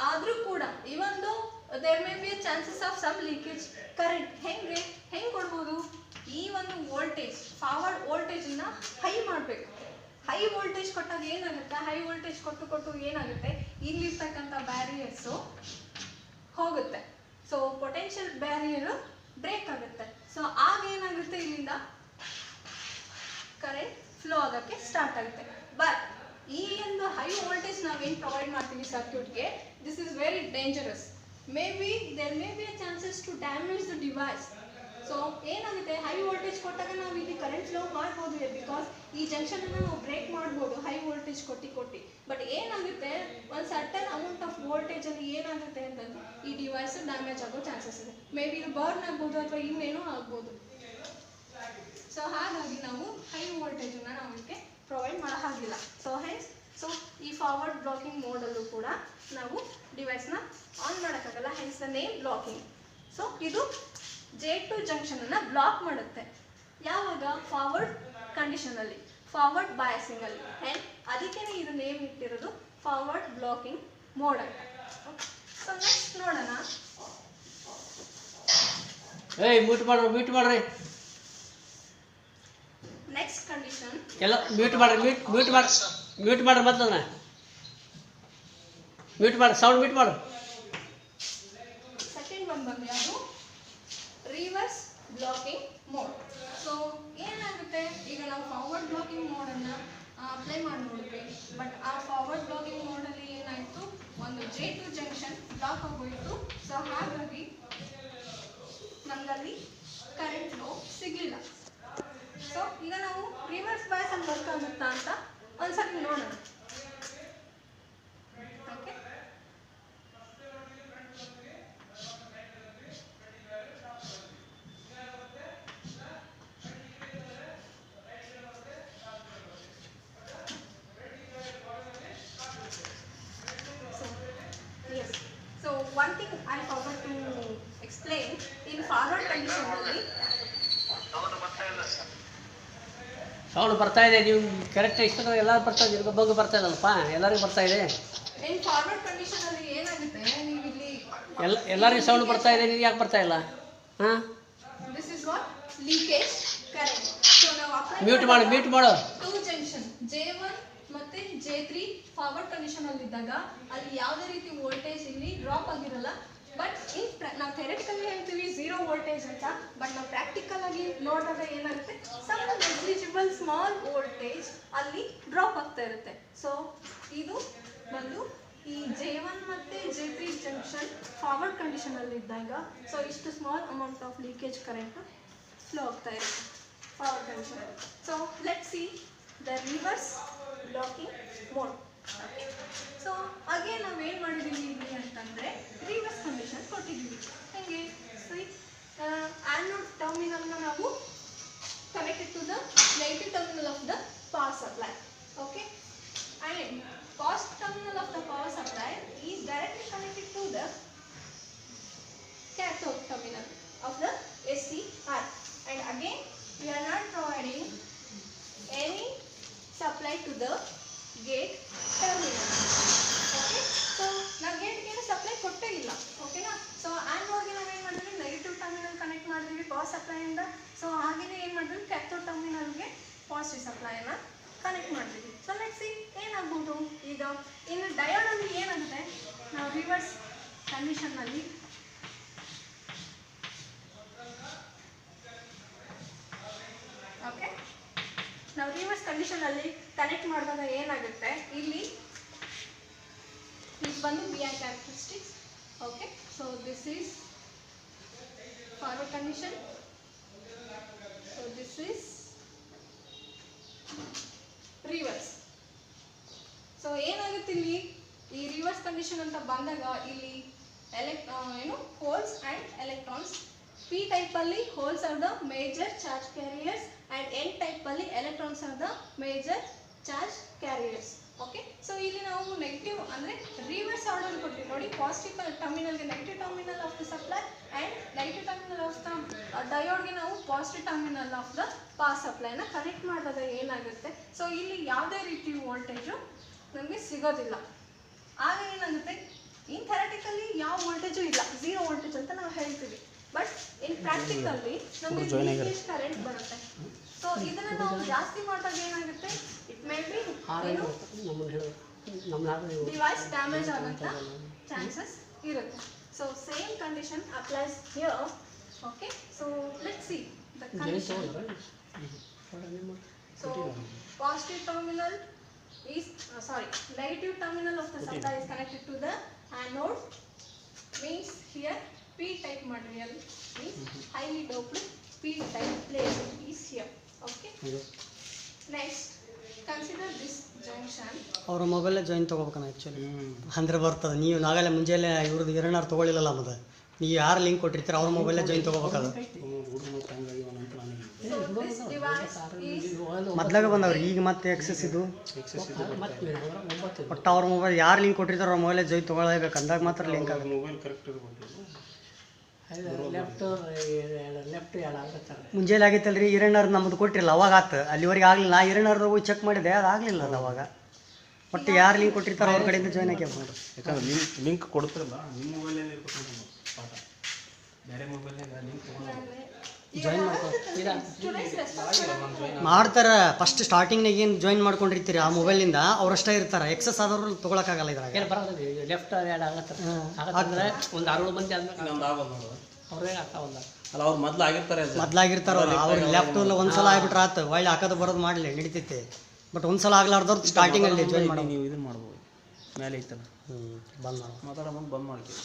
ಆದರೂ ಕೂಡ ಇವೊಂದು there may be chances of some leakage current. ಹೆಂಗೆ ಕೊಡ್ಬೋದು, ಈ ಒಂದು ವೋಲ್ಟೇಜ್ ಫಾರ್ವರ್ಡ್ ವೋಲ್ಟೇಜನ್ನ ಹೈ ಮಾಡಬೇಕು. ಹೈ ವೋಲ್ಟೇಜ್ ಕೊಟ್ಟಾಗ ಏನಾಗುತ್ತೆ, ಹೈ ವೋಲ್ಟೇಜ್ ಕೊಟ್ಟು ಏನಾಗುತ್ತೆ, ಇಲ್ಲಿರ್ತಕ್ಕಂಥ ಬ್ಯಾರಿಯರ್ಸು ಹೋಗುತ್ತೆ. ಸೊ ಪೊಟೆನ್ಷಿಯಲ್ ಬ್ಯಾರಿಯರು ಬ್ರೇಕ್ ಆಗುತ್ತೆ. ಸೊ ಆಗ ಏನಾಗುತ್ತೆ, ಇಲ್ಲಿಂದ ಕರೆಂಟ್ ಫ್ಲೋ ಆಗೋಕ್ಕೆ ಸ್ಟಾರ್ಟ್ ಆಗುತ್ತೆ. ಬಟ್ ಈ ಒಂದು ಹೈ ವೋಲ್ಟೇಜ್ ನಾವೇನು ಪ್ರೊವೈಡ್ ಮಾಡ್ತೀವಿ ಸರ್ಕ್ಯೂಟ್ಗೆ, this is very dangerous. There may be a chances to damage the device. So ಏನಾಗುತ್ತೆ, ಹೈ ವೋಲ್ಟೇಜ್ ಕೊಟ್ಟಾಗ ನಾವು ಇಲ್ಲಿ ಕರೆಂಟ್ ಫ್ಲೋ ಮಾಡ್ಬೋದು, ಬಿಕಾಸ್ ಈ ಜಂಕ್ಷನ್ ಅನ್ನು ನಾವು ಬ್ರೇಕ್ ಮಾಡ್ಬೋದು ಹೈ ವೋಲ್ಟೇಜ್ ಕೊಟ್ಟು. ಬಟ್ ಏನಾಗುತ್ತೆ, ಒಂದು ಸರ್ಟನ್ ಅಮೌಂಟ್ ಆಫ್ ವೋಲ್ಟೇಜ್ ಅಲ್ಲಿ ಏನಾಗುತ್ತೆ ಅಂತಂದ್ರೆ ಈ ಡಿವೈಸ್ ಡ್ಯಾಮೇಜ್ ಆಗೋ ಚಾನ್ಸಸ್ ಇದೆ. ಮೇ ಬಿ ಇದು ಬರ್ನ್ ಆಗ್ಬೋದು ಅಥವಾ ಇನ್ನೇನೋ ಆಗ್ಬೋದು. ಸೊ ಹಾಗಾಗಿ ನಾವು ಹೈ ವೋಲ್ಟೇಜ್ ಅನ್ನ ನಾವು ಇದಕ್ಕೆ ಪ್ರೊವೈಡ್ ಮಾಡೋ ಹಾಗಿಲ್ಲ. ಸೊ ಈ ಫಾರ್ವರ್ಡ್ ಬ್ಲಾಕಿಂಗ್ ಮೋಡಲ್ಲೂ ಕೂಡ ನಾವು ಡಿವೈಸ್ನ ಆನ್ ಮಾಡೋಕ್ಕಾಗಲ್ಲ. Hence the name blocking. So ಇದು J2 ಜಂಕ್ಷನ್ ಅನ್ನ ಬ್ಲಾಕ್ ಮಾಡುತ್ತೆ. ಯಾವಾಗ? ಫಾರ್ವರ್ಡ್ ಕಂಡೀಷನ್ ಅಲ್ಲಿ, ಫಾರ್ವರ್ಡ್ ಬಯಾಸಿಂಗ್ ಅಲ್ಲಿ. ಆ್ಯಂಡ್ ಅದಕ್ಕೆ ಇದು ನೇಮ್ ಇಟ್ಟಿರೋದು ಫಾರ್ವರ್ಡ್ ಬ್ಲಾಕಿಂಗ್ ಮೋಡ್ ಅಂತ. ಸೊ ನೆಕ್ಸ್ಟ್ ನೋಡೋಣ. ಮ್ಯೂಟ್ ಮಾಡ್ರಿ. ನೆಕ್ಸ್ಟ್ ಕಂಡೀಷನ್ ಎಲ್ಲ ಮ್ಯೂಟ್ ಮಾಡ್ರಿ ಮೊದಲನ್ನ ಮ್ಯೂಟ್ ಮಾಡಿ, ಸೌಂಡ್ ಮ್ಯೂಟ್ ಮಾಡು. ಸೆಕೆಂಡ್ ಒನ್ ಬಂದು ಯಾವುದು, ರಿವರ್ಸ್ ಬ್ಲಾಕಿಂಗ್ ಮೋಡ್. ಸೊ ಏನಾಗುತ್ತೆ, ಈಗ ನಾವು ಫಾರ್ವರ್ಡ್ ಬ್ಲಾಕಿಂಗ್ ಮೋಡನ್ನು ಅಪ್ಲೈ ಮಾಡಿ ನೋಡಿದ್ವಿ. ಬಟ್ ಆ ಫಾರ್ವರ್ಡ್ ಬ್ಲಾಕಿಂಗ್ ಮೋಡಲ್ಲಿ ಏನಾಯಿತು, ಒಂದು J2 ಜಂಕ್ಷನ್ ಬ್ಲಾಕ್ ಆಗೋಯಿತು. ಸೊ ಹಾಗಾಗಿ ನಮಗಲ್ಲಿ ಕರೆಂಟ್ ಫ್ಲೋ ಸಿಗಲಿಲ್ಲ. ಸೊ ಈಗ ನಾವು ರಿವರ್ಸ್ ಬಯಾಸ್ ಅಲ್ಲಿ ವರ್ಕ್ ಆಗುತ್ತಾ ಅಂತ ಒಂದ್ಸತಿ ನೋಡೋಣ. Okay, so one thing I forgot to explain, in forward condition ಅಲ್ಲಿ ಸೌಂಡ್ ಬರ್ತಾ ಇದೆ. ನೀವು ಕರೆಕ್ಟ್ ಇಷ್ಟ ಎಲ್ಲರೂ ಬರ್ತಾ ಇದೆ, ಬಗ್ಗೆ ಬರ್ತಾ ಇದಲ್ಲಪ್ಪ, ಎಲ್ಲರಿಗೂ ಬರ್ತಾ ಇದೆ. in forward condition ಅಲ್ಲಿ ಏನಾಗುತ್ತೆ, ನೀವು ಇಲ್ಲಿ ಎಲ್ಲರಿಗೂ ಸೌಂಡ್ ಬರ್ತಾ ಇದೆ, ನೀವು ಯಾಕೆ ಬರ್ತಾ ಇಲ್ಲ? ಹಾಂ, this is what leakage current. so ನಾವು apply ಮ್ಯೂಟ್ ಮಾಡು. ಟೂ ಜಂಕ್ಷನ್ J1 ಮತ್ತೆ J3 ಫಾರ್ವರ್ಡ್ ಕಂಡೀಷನ್ ಅಲ್ಲಿ ಇದ್ದಾಗ ಅಲ್ಲಿ ಯಾವುದೇ ರೀತಿ ವೋಲ್ಟೇಜ್ ಇಲ್ಲಿ ಡ್ರಾಪ್ ಆಗಿರಲ್ಲ. ಬಟ್ ನಾವು ಥಿಯರಿಟಿಕಲಿ ಹೇಳ್ತೀವಿ 0 ವೋಲ್ಟೇಜ್ ಅಂತ. ಬಟ್ ನಾವು ಪ್ರಾಕ್ಟಿಕಲ್ ಆಗಿ ನೋಡಿದಾಗ ಏನಾಗುತ್ತೆ, ಸಮ್ ನೆಗ್ಲಿಜಿಬಲ್ ಸ್ಮಾಲ್ ವೋಲ್ಟೇಜ್ ಅಲ್ಲಿ ಡ್ರಾಪ್ ಆಗ್ತಾ ಇರುತ್ತೆ. ಸೊ ಇದು ಬಂದು ಈ J1 ಮತ್ತೆ J3 ಜಂಕ್ಷನ್ ಫಾರ್ವರ್ಡ್ ಕಂಡೀಷನ್ ಅಲ್ಲಿ ಇದ್ದಾಗ ಸೊ ಇಷ್ಟು small amount of leakage current flow ಆಗ್ತಾ ಇರುತ್ತೆ ಫಾರ್ವರ್ಡ್ ಕಂಡೀಷನ್ ಅಲ್ಲಿ. So let's see the reverse blocking mode. Okay. Positive ಸಪ್ಲೈನ ಕನೆಕ್ಟ್ ಮಾಡ್ತೀವಿ. ಸೊ ಲೆಟ್ಸ್ ಸಿ ಏನಾಗ್ಬೋದು ಈಗ. ಇನ್ನು ಡಯೋಡಲ್ಲಿ ಏನಾಗುತ್ತೆ, ನಾವು ರಿವರ್ಸ್ ಕಂಡೀಷನ್ನಲ್ಲಿ ಓಕೆ, ನಾವು ರಿವರ್ಸ್ ಕಂಡೀಷನಲ್ಲಿ ಕನೆಕ್ಟ್ ಮಾಡಿದಾಗ ಏನಾಗುತ್ತೆ, ಇಲ್ಲಿ ಇದು ಬಂದು V I characteristics. Okay, so this is forward condition, so this is reverse. So ಏನಾಗುತ್ತೆ ಇಲ್ಲಿ ಈ ರಿವರ್ಸ್ ಕಂಡೀಷನ್ ಅಂತ ಬಂದಾಗ ಇಲ್ಲಿ ಹೋಲ್ಸ್ ಆ್ಯಂಡ್ ಎಲೆಕ್ಟ್ರಾನ್ಸ್. ಪಿ ಟೈಪಲ್ಲಿ holes are the major charge carriers and N ಟೈಪಲ್ಲಿ electrons are the major charge carriers. Okay, so ಇಲ್ಲಿ ನಾವು ನೆಗೆಟಿವ್ ಅಂದರೆ ರಿವರ್ಸ್ ಆರ್ಡರ್ ಕೊಡ್ತೀವಿ ನೋಡಿ. ಪಾಸಿಟಿವ್ ಟರ್ಮಿನಲ್ಗೆ negative terminal of the supply and negative terminal of the ಡಯೋಡ್ಗೆ ನಾವು positive terminal of the pass ಸಪ್ಲೈನ ಕನೆಕ್ಟ್ ಮಾಡಿದಾಗ ಏನಾಗುತ್ತೆ, ಸೊ ಇಲ್ಲಿ ಯಾವುದೇ ರೀತಿ ವೋಲ್ಟೇಜು ನಮಗೆ ಸಿಗೋದಿಲ್ಲ. ಆಗ ಏನಾಗುತ್ತೆ, ಇನ್ ಥಿಯರಿಟಿಕಲಿ ಯಾವ ವೋಲ್ಟೇಜು ಇಲ್ಲ, ಝೀರೋ ವೋಲ್ಟೇಜ್ ಅಂತ ನಾವು ಹೇಳ್ತೀವಿ. ಬಟ್ ಇನ್ ಪ್ರಾಕ್ಟಿಕಲ್ಲಿ ನಮಗೆ ಲೀಕೇಜ್ ಕರೆಂಟ್ ಬರುತ್ತೆ. ಸೊ ಇದನ್ನು ನಾವು ಜಾಸ್ತಿ ಮಾಡಿದಾಗ ಏನಾಗುತ್ತೆ, it may be device damage ಆಗೋಂಥ ಚಾನ್ಸಸ್ ಇರುತ್ತೆ. So same condition applies here. Okay, so let's see the condition. So positive terminal is negative terminal of the supply is connected to the anode, means here p type material is highly doped p type plate is here. Okay, next consider this junction. ಅವ್ರ ಮೊಬೈಲೇ join ತೊಗೋಬೇಕಣ್ಣ actually, ಅಂದರೆ ಬರ್ತದೆ. ನೀವು ನಾವೆಲ್ಲ ಮುಂಜಾನೆ ಇವ್ರದ್ದು ಎರಡನಾರು ತೊಗೊಳಿಲ್ಲಲ್ಲ, ಮತ್ತೆ ನೀವು ಯಾರು ಲಿಂಕ್ ಕೊಟ್ಟಿರ್ತೀರ ಅವ್ರ ಮೊಬೈಲೇ ಜಾಯಿನ್ ತೊಗೋಬೇಕಲ್ಲ. ಮೊದ್ಲಾಗ ಬಂದವ್ರಿ, ಈಗ ಮತ್ತೆ ಎಕ್ಸಸ್ ಇದು ಒಟ್ಟು ಅವ್ರ ಮೊಬೈಲ್ ಯಾರು ಲಿಂಕ್ ಕೊಟ್ಟಿರ್ತಾರೋ ಅವ್ರ ಮೊಬೈಲೇ ಜಾಯಿನ್ ತೊಗೊಳ್ಳೇಬೇಕು, ಅಂದಾಗ ಮಾತ್ರ ಲಿಂಕ್ ಆಗುತ್ತೆ. ಮುಂಜಾನೆ ಆಗಿತ್ತಲ್ರಿ, ಹಿರಣ್ಣರ್ ನಮ್ಮದು ಕೊಟ್ಟಿರಲ್ಲ, ಅವಾಗ ಆತು. ಅಲ್ಲಿವರೆಗೆ ಆಗಲಿಲ್ಲ. ನಾ ಹಿರಣ್ಣರ್ದು ಹೋಗಿ ಚೆಕ್ ಮಾಡಿದೆ, ಅದು ಆಗಲಿಲ್ಲ. ಅದು ಅವಾಗ ಒಟ್ಟು ಯಾರು ಲಿಂಕ್ ಕೊಟ್ಟಿರ್ತಾರೋ ಅವ್ರ ಕಡೆಯಿಂದ ಜಾಯ್ನ್ ಆಗಿ ನೋಡ್ರಿ. ಯಾಕಂದ್ರೆ ಲಿಂಕ್ ಕೊಡ್ತಿರಲ್ಲ, ನಿಮ್ಮ ಮೊಬೈಲಲ್ಲಿ ಇರ್ಬೇಕು ಪಾಠ, ಬೇರೆ ಮೊಬೈಲ್ನಾಗ ಲಿಂಕ್ ಜಾಯಿನ್ ಮಾಡ್ತಾರೆ. ಫಸ್ಟ್ ಸ್ಟಾರ್ಟಿಂಗ್ನಾಗ ಏನು ಜಾಯಿನ್ ಮಾಡ್ಕೊಂಡಿರ್ತೀರಿ ಆ ಮೊಬೈಲಿಂದ ಅವರಷ್ಟೇ ಇರ್ತಾರೆ. ಎಕ್ಸಸ್ ಆದವ್ರು ತೊಗೊಳಕ್ಕಾಗಲ್ಲ ಇದ್ರಾಗ. ಲೆಫ್ಟ್ ಎರಡು ಆಗತ್ತೆ ಒಂದು 6 ಮಂದಿ ಆದ್ಮೇಲೆ ಅವ್ರೇ ಆಗ್ತಾವಲ್ಲ ಅಲ್ಲ, ಅವ್ರು ಮೊದಲಾಗಿರ್ತಾರೆ ಅವ್ರು ಲೆಫ್ಟ್ ಒಂದ್ಸಲ ಆಗ್ಬಿಟ್ರೆ ಆತು, ಒಳ್ಳೆ ಹಾಕೋದು ಬರೋದು ಮಾಡಲಿ ನಡೀತೈತೆ. ಬಟ್ ಒಂದ್ಸಲ ಆಗ್ಲಾರ್ದವ್ರು ಸ್ಟಾರ್ಟಿಂಗಲ್ಲಿ ಜಾಯಿನ್ ಮಾಡಿ ನೀವು ಇದನ್ನು ಮಾಡ್ಬೋದು. ಮೇಲೆ ಐತಲ್ಲ, ಬಂದ್ ಮಾಡಿ ಮಾತಾಡೋ ಮುಂದೆ ಬಂದ್ ಮಾಡ್ತೀವಿ.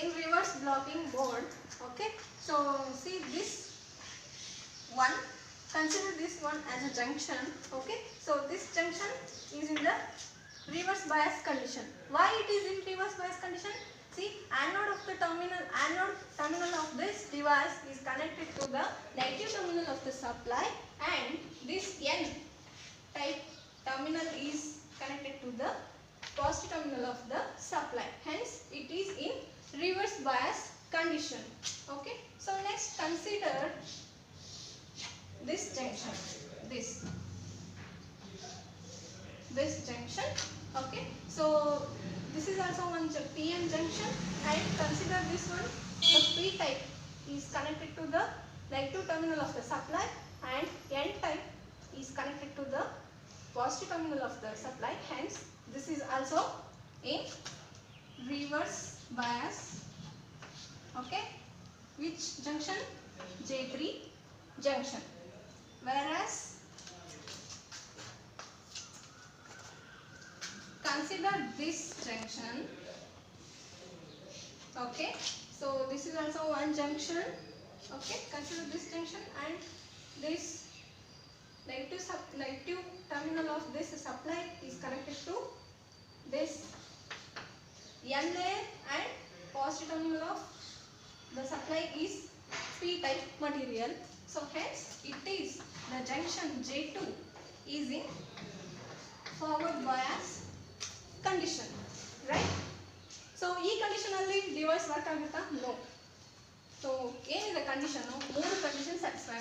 In reverse blocking mode, okay, so see this one, consider this one as a junction. Okay, so this junction is in the reverse bias condition. Why it is in reverse bias condition? See, anode terminal of this device is connected to the negative terminal of the supply, and this N type terminal is connected to the positive terminal of the supply. Hence, it is in reverse bias condition. Okay, so next consider this junction, this junction. Okay, so this is also one PN junction, and consider this one, the P type is connected to the negative terminal of the supply, and N type is connected to the positive terminal of the supply. Hence, this is also in reverse bias. Okay, which junction? J3 junction. Whereas consider this junction. Okay, so this is also one junction. Okay, consider this junction, and this negative terminal of this supply is connected to this NA, and positive terminal of the supply is P type material. So hence it is the junction J2 is in forward bias condition, right? So ಈ condition ಅಲ್ಲಿ device work ಆಗುತ್ತಾ? No. So ಏನಿದೆ condition? 3 condition satisfy,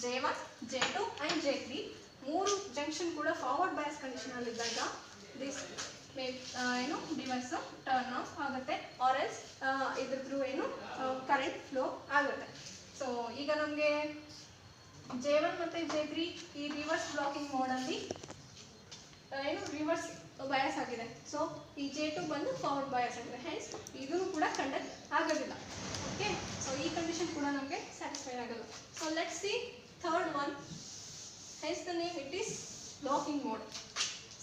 J1, J2 and J3 ಮೂರು junction ಕೂಡ forward bias condition ಅಲ್ಲಿ ಇದ್ದಾಗ this device turn off ಆಗುತ್ತೆ, R else ಇದ್ರ ಥ್ರೂ ಕರೆಂಟ್ ಫ್ಲೋ ಆಗುತ್ತೆ. ಸೊ ಈಗ ನಮಗೆ J1 ಮತ್ತು J3 ಈ ರಿವರ್ಸ್ ಬ್ಲಾಕಿಂಗ್ ಮೋಡಲ್ಲಿ ಏನು ರಿವರ್ಸ್ ಬಯಾಸ್ ಆಗಿದೆ. ಸೊ ಈ J2 ಬಂದು ಫಾರ್ವರ್ಡ್ ಬಯಾಸ್ ಆಗಿದೆ. ಹೆನ್ಸ್ ಇದನ್ನು ಕೂಡ ಕಂಡಕ್ಟ್ ಆಗೋದಿಲ್ಲ. ಓಕೆ, ಸೊ ಈ ಕಂಡೀಷನ್ ಕೂಡ ನಮಗೆ ಸ್ಯಾಟಿಸ್ಫೈ ಆಗಲ್ಲ. So let's see third one. Hence the name it is blocking mode.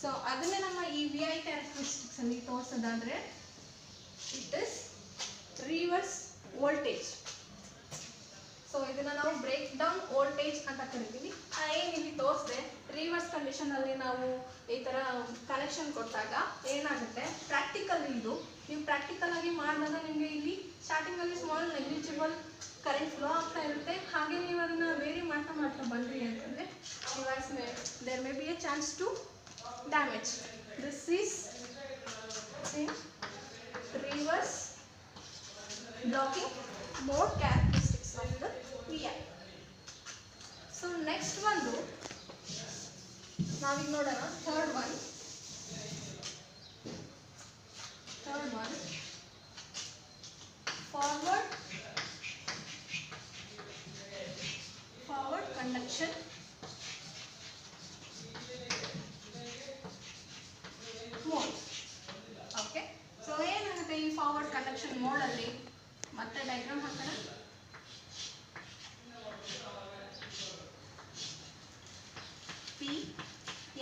So ಅದನ್ನೇ ನಮ್ಮ ಈ VI ಕ್ಯಾರೆಕ್ಟರಿಸ್ಟಿಕ್ಸ್ ಅಲ್ಲಿ ತೋರಿಸೋದಾದ್ರೆ it is reverse voltage. So ಇದನ್ನ ನಾವು ಬ್ರೇಕ್ ಡೌನ್ ವೋಲ್ಟೇಜ್ ಅಂತ ಕರಿತೀವಿ. ಏನು ಇಲ್ಲಿ ತೋರಿಸಿದೆ ರಿವರ್ಸ್ ಕಂಡೀಷನ್ ಅಲ್ಲಿ ನಾವು ಈ ತರ ಕನೆಕ್ಷನ್ ಕೊಟ್ಟಾಗ ಏನಾಗುತ್ತೆ, ಪ್ರಾಕ್ಟಿಕಲ್ ಇದು ನೀವು ಪ್ರಾಕ್ಟಿಕಲ್ ಆಗಿ ಮಾಡಿದಾಗ ನಿಮಗೆ ಇಲ್ಲಿ ಸ್ಟಾರ್ಟಿಂಗ್ ಅಲ್ಲಿ ಸ್ಮಾಲ್ ನೆಗ್ಲಿಜಿಬಲ್ ಕರೆಂಟ್ ಫ್ಲೋ ಆಗ್ತಾ ಇರುತ್ತೆ. ಹಾಗೆ ನೀವು ಅದನ್ನ ವೇರಿ ಮಾಡ್ತಾ ಮಾಡ್ತಾ ಬಂದ್ರಿ ಅಂತಂದ್ರೆ device there may be a chance to damage. This is reverse blocking mode characteristics of the VI. So next ಒಂದು ನಾವೀಗ ನೋಡೋಣ third one. Forward conduction mode. Okay, so ಏನಾಗುತ್ತೆ ಈ ಫಾರ್ವರ್ಡ್ ಕಂಡಕ್ಷನ್ ಮೋಡಲ್ಲಿ, ಮತ್ತೆ ಡಯಾಗ್ರಾಮ್ ಹಾಕೋಣ. P,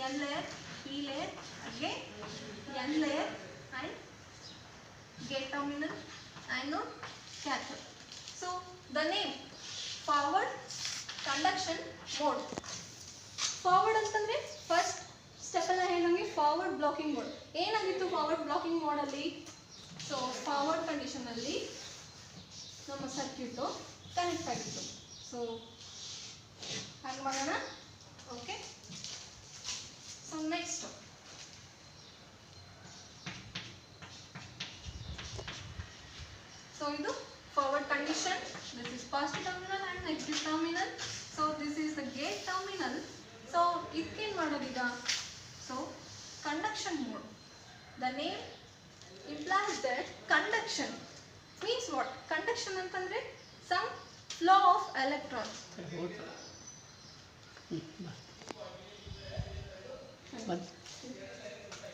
N layer, P layer, again N layer and gate terminal, anode, cathode. So the name forward conduction mode. Forward ಅಂತಂದ್ರೆ first step ಎಲ್ಲ ಏನಂಗೆ forward blocking mode. ಏನಾಗಿತ್ತು forward blocking mode ಅಲ್ಲಿ? So forward condition ಅಲ್ಲಿ ನಮ್ಮ circuit connect ಆಗಿತ್ತು. So ಹಾಗೆ ಮಾಡೋಣ. Okay, so next so idu forward condition, this is positive terminal and negative terminal. So this is the gate terminal. So idke en madodu iga, so conduction mode, the name implies that conduction means what? Conduction antandre some flow of electrons.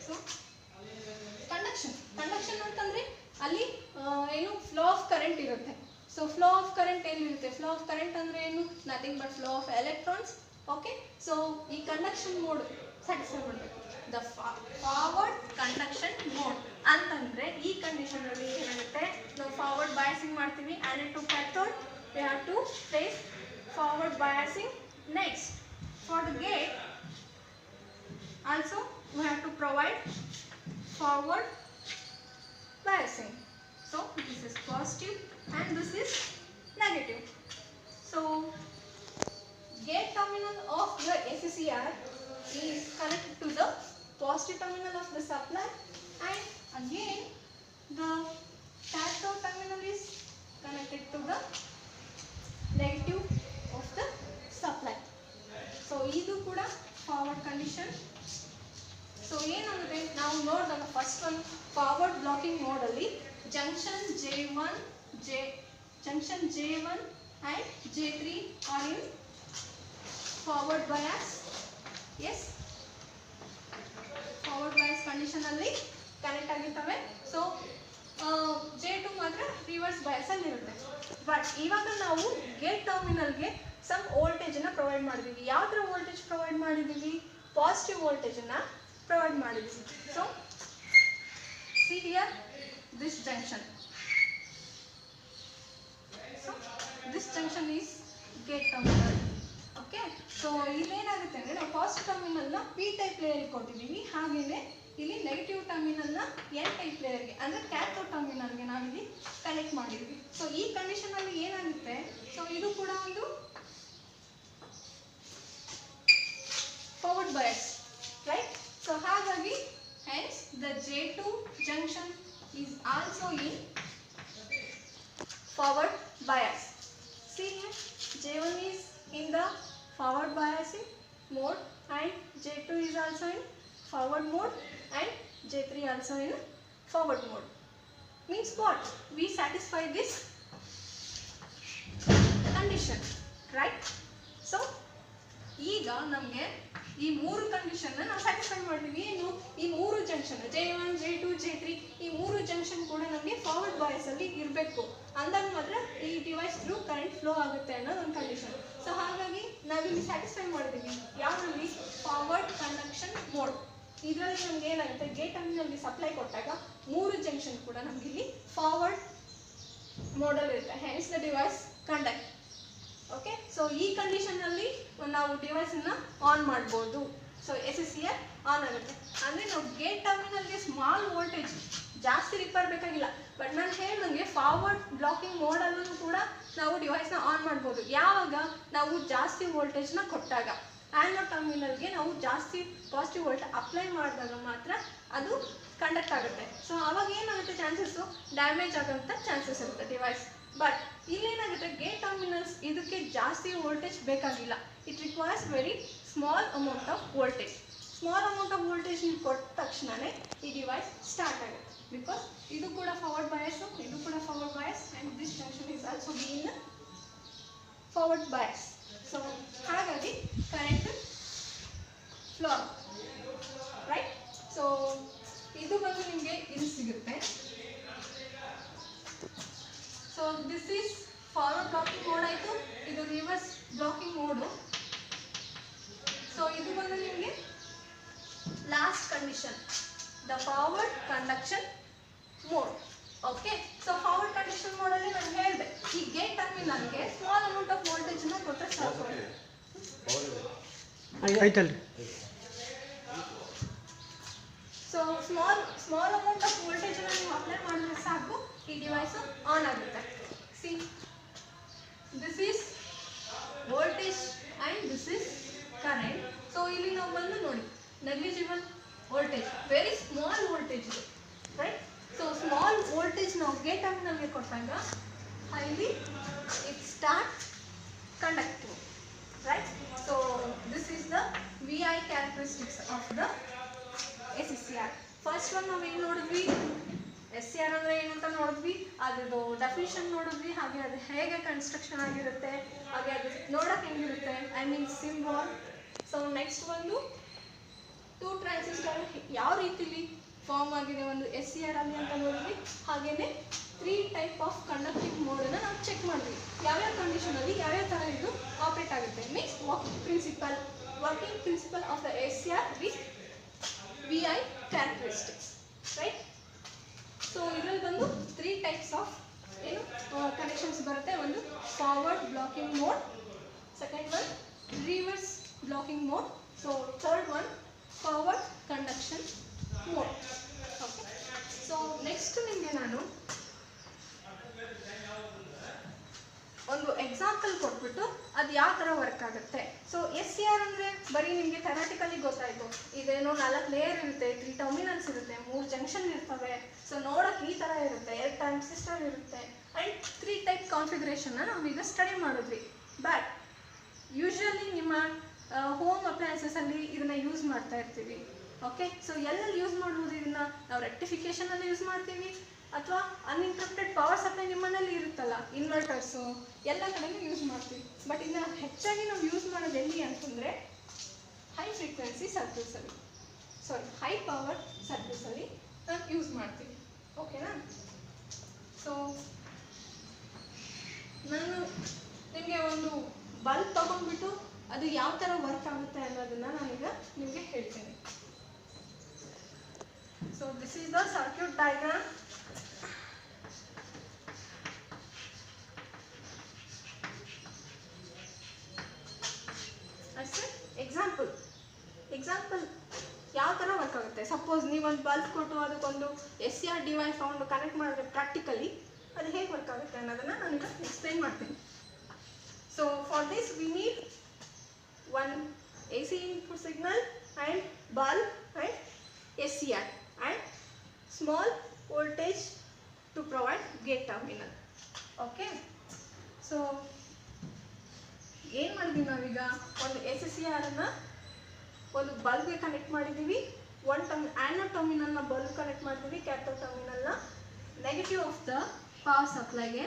So conduction ಅಂತಂದ್ರೆ ಅಲ್ಲಿ ಏನು flow of current ಇರುತ್ತೆ. So flow of current ಏನಿರುತ್ತೆ, flow of current ಅಂದ್ರೆ ಏನು, nothing but flow of electrons. Okay, so ಈ conduction mode satisfy ಮಾಡಬೇಕು. The forward conduction mode ಅಂತಂದ್ರೆ ಈ ಕಂಡೀಷನ್ ಅಲ್ಲಿ ಏನಾಗುತ್ತೆ, ನಾವು ಫಾರ್ವರ್ಡ್ ಬಯಾಸಿಂಗ್ ಮಾಡ್ತೀವಿ. And to cathode we have to place forward biasing. Next for the gate also we have to provide forward biasing. So this is positive and this is negative. So gate terminal of the ACCR is connected to the positive terminal of the supply, and again the cathode terminal is connected to the negative of the supply. So idu kuda forward condition. So ಏನಾಗುತ್ತೆ, ನಾವು ನೋಡಿದಾಗ first ಒಂದು forward blocking ಮೋಡಲ್ಲಿ junction J1 and J3 are in forward bias. Yes, forward bias ಕಂಡೀಷನಲ್ಲಿ connect ಆಗಿರ್ತವೆ. So J2 ಮಾತ್ರ reverse ಬಯಾಸಲ್ಲಿ ಇರುತ್ತೆ. But ಇವಾಗ ನಾವು ಗೇಟ್ ಟರ್ಮಿನಲ್ಗೆ ಸಮ್ ವೋಲ್ಟೇಜನ್ನು ಪ್ರೊವೈಡ್ ಮಾಡಿದ್ದೀವಿ. ಯಾವ ಥರ ವೋಲ್ಟೇಜ್ ಪ್ರೊವೈಡ್ ಮಾಡಿದ್ದೀವಿ? ಪಾಸಿಟಿವ್ ವೋಲ್ಟೇಜನ್ನು ಪ್ರೊವೈಡ್ ಮಾಡಿದ್ದೀವಿ. So see here this junction. So this junction is gate terminal. Okay, so ಇಲ್ಲೇನಾಗುತ್ತೆ ಅಂದರೆ ನಾವು ಪಾಸಿಟಿವ್ ಟರ್ಮಿನಲ್ನ ಪಿ ಟೈಪ್ ಲೇಯರ್ಗೆ ಕೊಟ್ಟಿದ್ದೀವಿ. ಹಾಗೆಯೇ ಇಲ್ಲಿ ನೆಗೆಟಿವ್ ಟರ್ಮಿನಲ್ನ ಎನ್ ಟೈಪ್ ಲೇಯರ್ಗೆ ಅಂದರೆ ಕ್ಯಾಥೋಡ್ ಟರ್ಮಿನಲ್ಗೆ ನಾವಿಲ್ಲಿ ಕನೆಕ್ಟ್ ಮಾಡಿದ್ವಿ. ಸೊ ಈ ಕಂಡೀಷನಲ್ಲಿ ಏನಾಗುತ್ತೆ, ಸೊ ಇದು ಕೂಡ ಒಂದು ಫಾರ್ವರ್ಡ್ ಬಯಾಸ್, ರೈಟ್? So ಹಾಗಾಗಿ hence the J2 junction is also in forward bias. See here, J1 is in the forward biasing mode and J2 is also in forward mode and J3 also in forward mode. Means what? We satisfy this condition, right? So ಈಗ ನಮಗೆ ಈ ಮೂರು condition ನಾವು satisfy ಮಾಡಿದ್ವಿ. ಏನು ಈ ಮೂರು junction J1 J2 J3 ಈ ಮೂರು ಜಂಕ್ಷನ್ ಕೂಡ ನಮಗೆ ಫಾರ್ವರ್ಡ್ ಬಾಯಸ್ ಅಲ್ಲಿ ಇರಬೇಕು. ಅಂದಾಗ ಮಾತ್ರ ಈ ಡಿವೈಸ್ ಥ್ರೂ ಕರೆಂಟ್ ಫ್ಲೋ ಆಗುತ್ತೆ ಅನ್ನೋದು ಒಂದು ಕಂಡೀಷನ್. ಸೊ ಹಾಗಾಗಿ ನಾವಿಲ್ಲಿ ಸ್ಯಾಟಿಸ್ಫೈ ಮಾಡಿದ್ವಿ ಯಾವುದ್ರಲ್ಲಿ ಫಾರ್ವರ್ಡ್ ಕಂಡಕ್ಷನ್ ಮೋಡ್. ಇದರಲ್ಲಿ ನಮ್ಗೆ ಏನಾಗುತ್ತೆ ಗೇಟ್ ಟರ್ಮಿನಲ್ಗೆ ಸಪ್ಲೈ ಕೊಟ್ಟಾಗ ಮೂರು ಜಂಕ್ಷನ್ ಕೂಡ ನಮ್ಗೆ ಇಲ್ಲಿ ಫಾರ್ವರ್ಡ್ ಮೋಡಲ್ ಇರುತ್ತೆ. Hence the device conduct. Okay, so ಈ ಕಂಡೀಷನ್ ಅಲ್ಲಿ ನಾವು ಡಿವೈಸ್ ಅನ್ನ ಆನ್ ಮಾಡ್ಬೋದು. ಸೊ SSCR ಆನ್ ಆಗುತ್ತೆ. ಅಂದ್ರೆ ನಾವು ಗೇಟ್ ಟರ್ಮಿನಲ್ಗೆ ಸ್ಮಾಲ್ ವೋಲ್ಟೇಜ್ ಜಾಸ್ತಿ ರಿಪೇರ್ ಬೇಕಾಗಿಲ್ಲ. ಬಟ್ ನಾನು ಹೇಳ್ದಂಗೆ ಫಾರ್ವರ್ಡ್ ಬ್ಲಾಕಿಂಗ್ ಮೋಡಲ್ಲೂ ಕೂಡ ನಾವು ಡಿವೈಸ್ನ ಆನ್ ಮಾಡ್ಬೋದು. ಯಾವಾಗ ನಾವು ಜಾಸ್ತಿ ವೋಲ್ಟೇಜ್ನ ಕೊಟ್ಟಾಗ, ಆ್ಯನೋಡ್ ಟರ್ಮಿನಲ್ಗೆ ನಾವು ಜಾಸ್ತಿ ಪಾಸಿಟಿವ್ ವೋಲ್ಟ್ ಅಪ್ಲೈ ಮಾಡಿದಾಗ ಮಾತ್ರ ಅದು ಕಂಡಕ್ಟ್ ಆಗುತ್ತೆ. ಸೊ ಅವಾಗ ಏನಾಗುತ್ತೆ ಚಾನ್ಸಸ್ಸು ಡ್ಯಾಮೇಜ್ ಆಗೋಂಥ ಚಾನ್ಸಸ್ ಇರುತ್ತೆ ಡಿವೈಸ್. ಬಟ್ ಇಲ್ಲೇನಾಗುತ್ತೆ ಗೇಟ್ ಟರ್ಮಿನಲ್ಸ್ ಇದಕ್ಕೆ ಜಾಸ್ತಿ ವೋಲ್ಟೇಜ್ ಬೇಕಾಗಿಲ್ಲ. It requires very small amount of voltage. Small amount of voltage ಕೊಟ್ಟ ತಕ್ಷಣವೇ ಈ ಡಿವೈಸ್ ಸ್ಟಾರ್ಟ್ ಆಗುತ್ತೆ. ಬಿಕಾಸ್ ಇದು ಕೂಡ ಫಾರ್ವರ್ಡ್ ಬಯಾಸು, ಇದು ಕೂಡ forward bias and this junction is also been forward bias. So ಹಾಗಾಗಿ ಕರೆಂಟ್ ಫ್ಲೋ ರೈಟ್. ಸೊ ಇದು ಬಂದು ನಿಮಗೆ ಇಲ್ಲಿ ಸಿಗುತ್ತೆ. So this is forward blocking mode ಆಯಿತು, ಇದು ರಿವರ್ಸ್ ಬ್ಲಾಕಿಂಗ್ ಮೋಡು. ಸೊ ಇದು ಬಂದು ನಿಮಗೆ last condition, the forward conduction mode. Okay, so forward conduction ಮೋಡಲ್ಲಿ ನಾನು ಹೇಳಿದೆ ಈ ಗೇಟ್ ಟರ್ಮಿನಲ್ಗೆ ಸ್ಮಾಲ್ ಅಮೌಂಟ್ ಆಫ್ ವೋಲ್ಟೇಜ್ನ ಕೊಟ್ಟರೆ ಸಾಕು. ಐತಲ್ರಿ. ಸೊ ಸ್ಮಾಲ್ ಅಮೌಂಟ್ ಆಫ್ ವೋಲ್ಟೇಜನ್ನು ನೀವು ಅಪ್ಲೈ ಮಾಡಿದ್ರೆ ಸಾಕು, ಈ ಡಿವೈಸು ಆನ್ ಆಗುತ್ತೆ. C, this is voltage and this is current. So ಇಲ್ಲಿ ನಾವು ಬಂದು ನೋಡಿ negligible voltage, very small voltage ಇದು, ರೈಟ್. ಸೊ ಸ್ಮಾಲ್ ವೋಲ್ಟೇಜ್ ನಾವು ಗೇಟ್ ಟರ್ಮಿನಲ್ಗೆ ಕೊಟ್ಟಾಗ ಇಲ್ಲಿ it start conducting, right. So this is the VI characteristics of the SSCR. First one ನಾವು ಏನು ನೋಡಿದ್ವಿ, SCR ಅಂದರೆ ಏನು ಅಂತ ನೋಡಿದ್ವಿ, ಅದ್ರದ್ದು ಡೆಫಿನಿಷನ್ ನೋಡಿದ್ವಿ, ಹಾಗೆ ಅದು ಹೇಗೆ ಕನ್ಸ್ಟ್ರಕ್ಷನ್ ಆಗಿರುತ್ತೆ, ಹಾಗೆ ಅದು ನೋಡೋಕೆ ಹೆಂಗಿರುತ್ತೆ, I mean symbol. So next ಒಂದು 2 ಟ್ರಾನ್ಸಿಸ್ಟರ್ ಯಾವ ರೀತಿಲಿ ಫಾರ್ಮ್ ಆಗಿದೆ ಒಂದು SCR ಅಲ್ಲಿ ಅಂತ ನೋಡಿದ್ವಿ. ಹಾಗೆಯೇ 3 ಟೈಪ್ ಆಫ್ ಕಂಡಕ್ಟಿಂಗ್ ಮೋಡನ್ನು ನಾವು ಚೆಕ್ ಮಾಡಿದ್ವಿ. ಯಾವ್ಯಾವ ಕಂಡೀಷನಲ್ಲಿ ಯಾವ್ಯಾವ ಥರ ಇದು ಆಪ್ರೇಟ್ ಆಗುತ್ತೆ. Means working principle of the SCR with VI characteristics, right. So ಇದರಲ್ಲಿ ಬಂದು 3 ಟೈಪ್ಸ್ ಆಫ್ ಏನು ಕನೆಕ್ಷನ್ಸ್ ಬರುತ್ತೆ. ಒಂದು forward blocking mode, second one reverse blocking mode, so third one forward conduction mode. Okay, so next ನಿಮಗೆ ನಾನು ಒಂದು example ಕೊಟ್ಬಿಟ್ಟು ಅದು ಯಾವ ಥರ ವರ್ಕ್ ಆಗುತ್ತೆ. ಸೊ SCR ಅಂದರೆ ಬರೀ ನಿಮಗೆ ಥೆರಾಟಿಕಲಿ ಗೊತ್ತಾಯಿತು, ಇದೇನೋ 4 ಲೇಯರ್ ಇರುತ್ತೆ, 3 ಟರ್ಮಿನಲ್ಸ್ ಇರುತ್ತೆ, 3 ಜಂಕ್ಷನ್ ಇರ್ತವೆ. ಸೊ ನೋಡೋಕೆ ಈ ಥರ ಇರುತ್ತೆ, 2 ಟ್ರಾನ್ಸಿಸ್ಟರ್ ಇರುತ್ತೆ ಆ್ಯಂಡ್ 3 ಟೈಪ್ ಕಾನ್ಫಿಗರೇಷನ್ನ ನಾವೀಗ ಸ್ಟಡಿ ಮಾಡಿದ್ವಿ. ಬಟ್ ಯೂಶ್ವಲಿ ನಿಮ್ಮ ಹೋಮ್ ಅಪ್ಲಯನ್ಸಸಲ್ಲಿ ಇದನ್ನು ಯೂಸ್ ಮಾಡ್ತಾ ಇರ್ತೀವಿ. ಓಕೆ, ಸೊ ಎಲ್ಲೆಲ್ಲಿ ಯೂಸ್ ಮಾಡ್ಬೋದು ಇದನ್ನು, ನಾವು ರೆಕ್ಟಿಫಿಕೇಷನಲ್ಲಿ ಯೂಸ್ ಮಾಡ್ತೀವಿ ಅಥವಾ ಅನ್ಇಂಟರಪ್ಟೆಡ್ ಪವರ್ ಸಪ್ಲೈ ನಿಮ್ಮನೇಲಿ ಇರುತ್ತಲ್ಲ, ಇನ್ವರ್ಟರ್ಸು ಎಲ್ಲ ಕಡೆನೂ ಯೂಸ್ ಮಾಡ್ತೀವಿ. ಬಟ್ ಇದನ್ನು ಹೆಚ್ಚಾಗಿ ನಾವು ಯೂಸ್ ಮಾಡೋದು ಎಲ್ಲಿ ಅಂತಂದರೆ ಹೈ ಫ್ರೀಕ್ವೆನ್ಸಿ ಸರ್ಕ್ಯೂಟ್ಸಲ್ಲಿ, ಹೈ ಪವರ್ ಸರ್ಕ್ಯೂಟ್ಸಲ್ಲಿ ನಾವು ಯೂಸ್ ಮಾಡ್ತೀವಿ. ಓಕೆನಾ. ಸೊ ನಾನು ನಿಮಗೆ ಒಂದು ಬಲ್ಬ್ ತಗೊಂಡ್ಬಿಟ್ಟು ಅದು ಯಾವ ಥರ ವರ್ಕ್ ಆಗುತ್ತೆ ಅನ್ನೋದನ್ನು ನಾನೀಗ ನಿಮಗೆ ಹೇಳ್ತೀನಿ. So this is the circuit diagram. ಅಷ್ಟೇ. ಎಕ್ಸಾಂಪಲ್ ಯಾವ ಥರ ವರ್ಕ್ ಆಗುತ್ತೆ. ಸಪೋಸ್ ನೀವೊಂದು ಬಲ್ಬ್ ಕೊಟ್ಟು ಅದಕ್ಕೊಂದು SCR ಡಿವೈಸ್ ತಗೊಂಡು ಕನೆಕ್ಟ್ ಮಾಡಿದ್ರೆ ಪ್ರಾಕ್ಟಿಕಲಿ ಅದು ಹೇಗೆ ವರ್ಕ್ ಆಗುತ್ತೆ ಅನ್ನೋದನ್ನು ನಾನೀಗ ಎಕ್ಸ್ಪ್ಲೈನ್ ಮಾಡ್ತೀನಿ. So for this we need one AC input signal and bulb and SCR and small voltage to provide gate terminal. Okay, so ಏನು ಮಾಡಿದ್ವಿ ನಾವೀಗ, ಒಂದು SSCR ಅನ್ನು ಒಂದು ಬಲ್ಬ್ಗೆ ಕನೆಕ್ಟ್ ಮಾಡಿದ್ದೀವಿ, ಆ್ಯನೋಡ್ ಟರ್ಮಿನಲ್ನ ಬಲ್ಬ್ ಕನೆಕ್ಟ್ ಮಾಡಿದ್ದೀವಿ, ಕ್ಯಾಥೋಡ್ ಟರ್ಮಿನಲ್ನ ನೆಗೆಟಿವ್ ಆಫ್ ದ ಪವರ್ ಸಪ್ಲೈಗೆ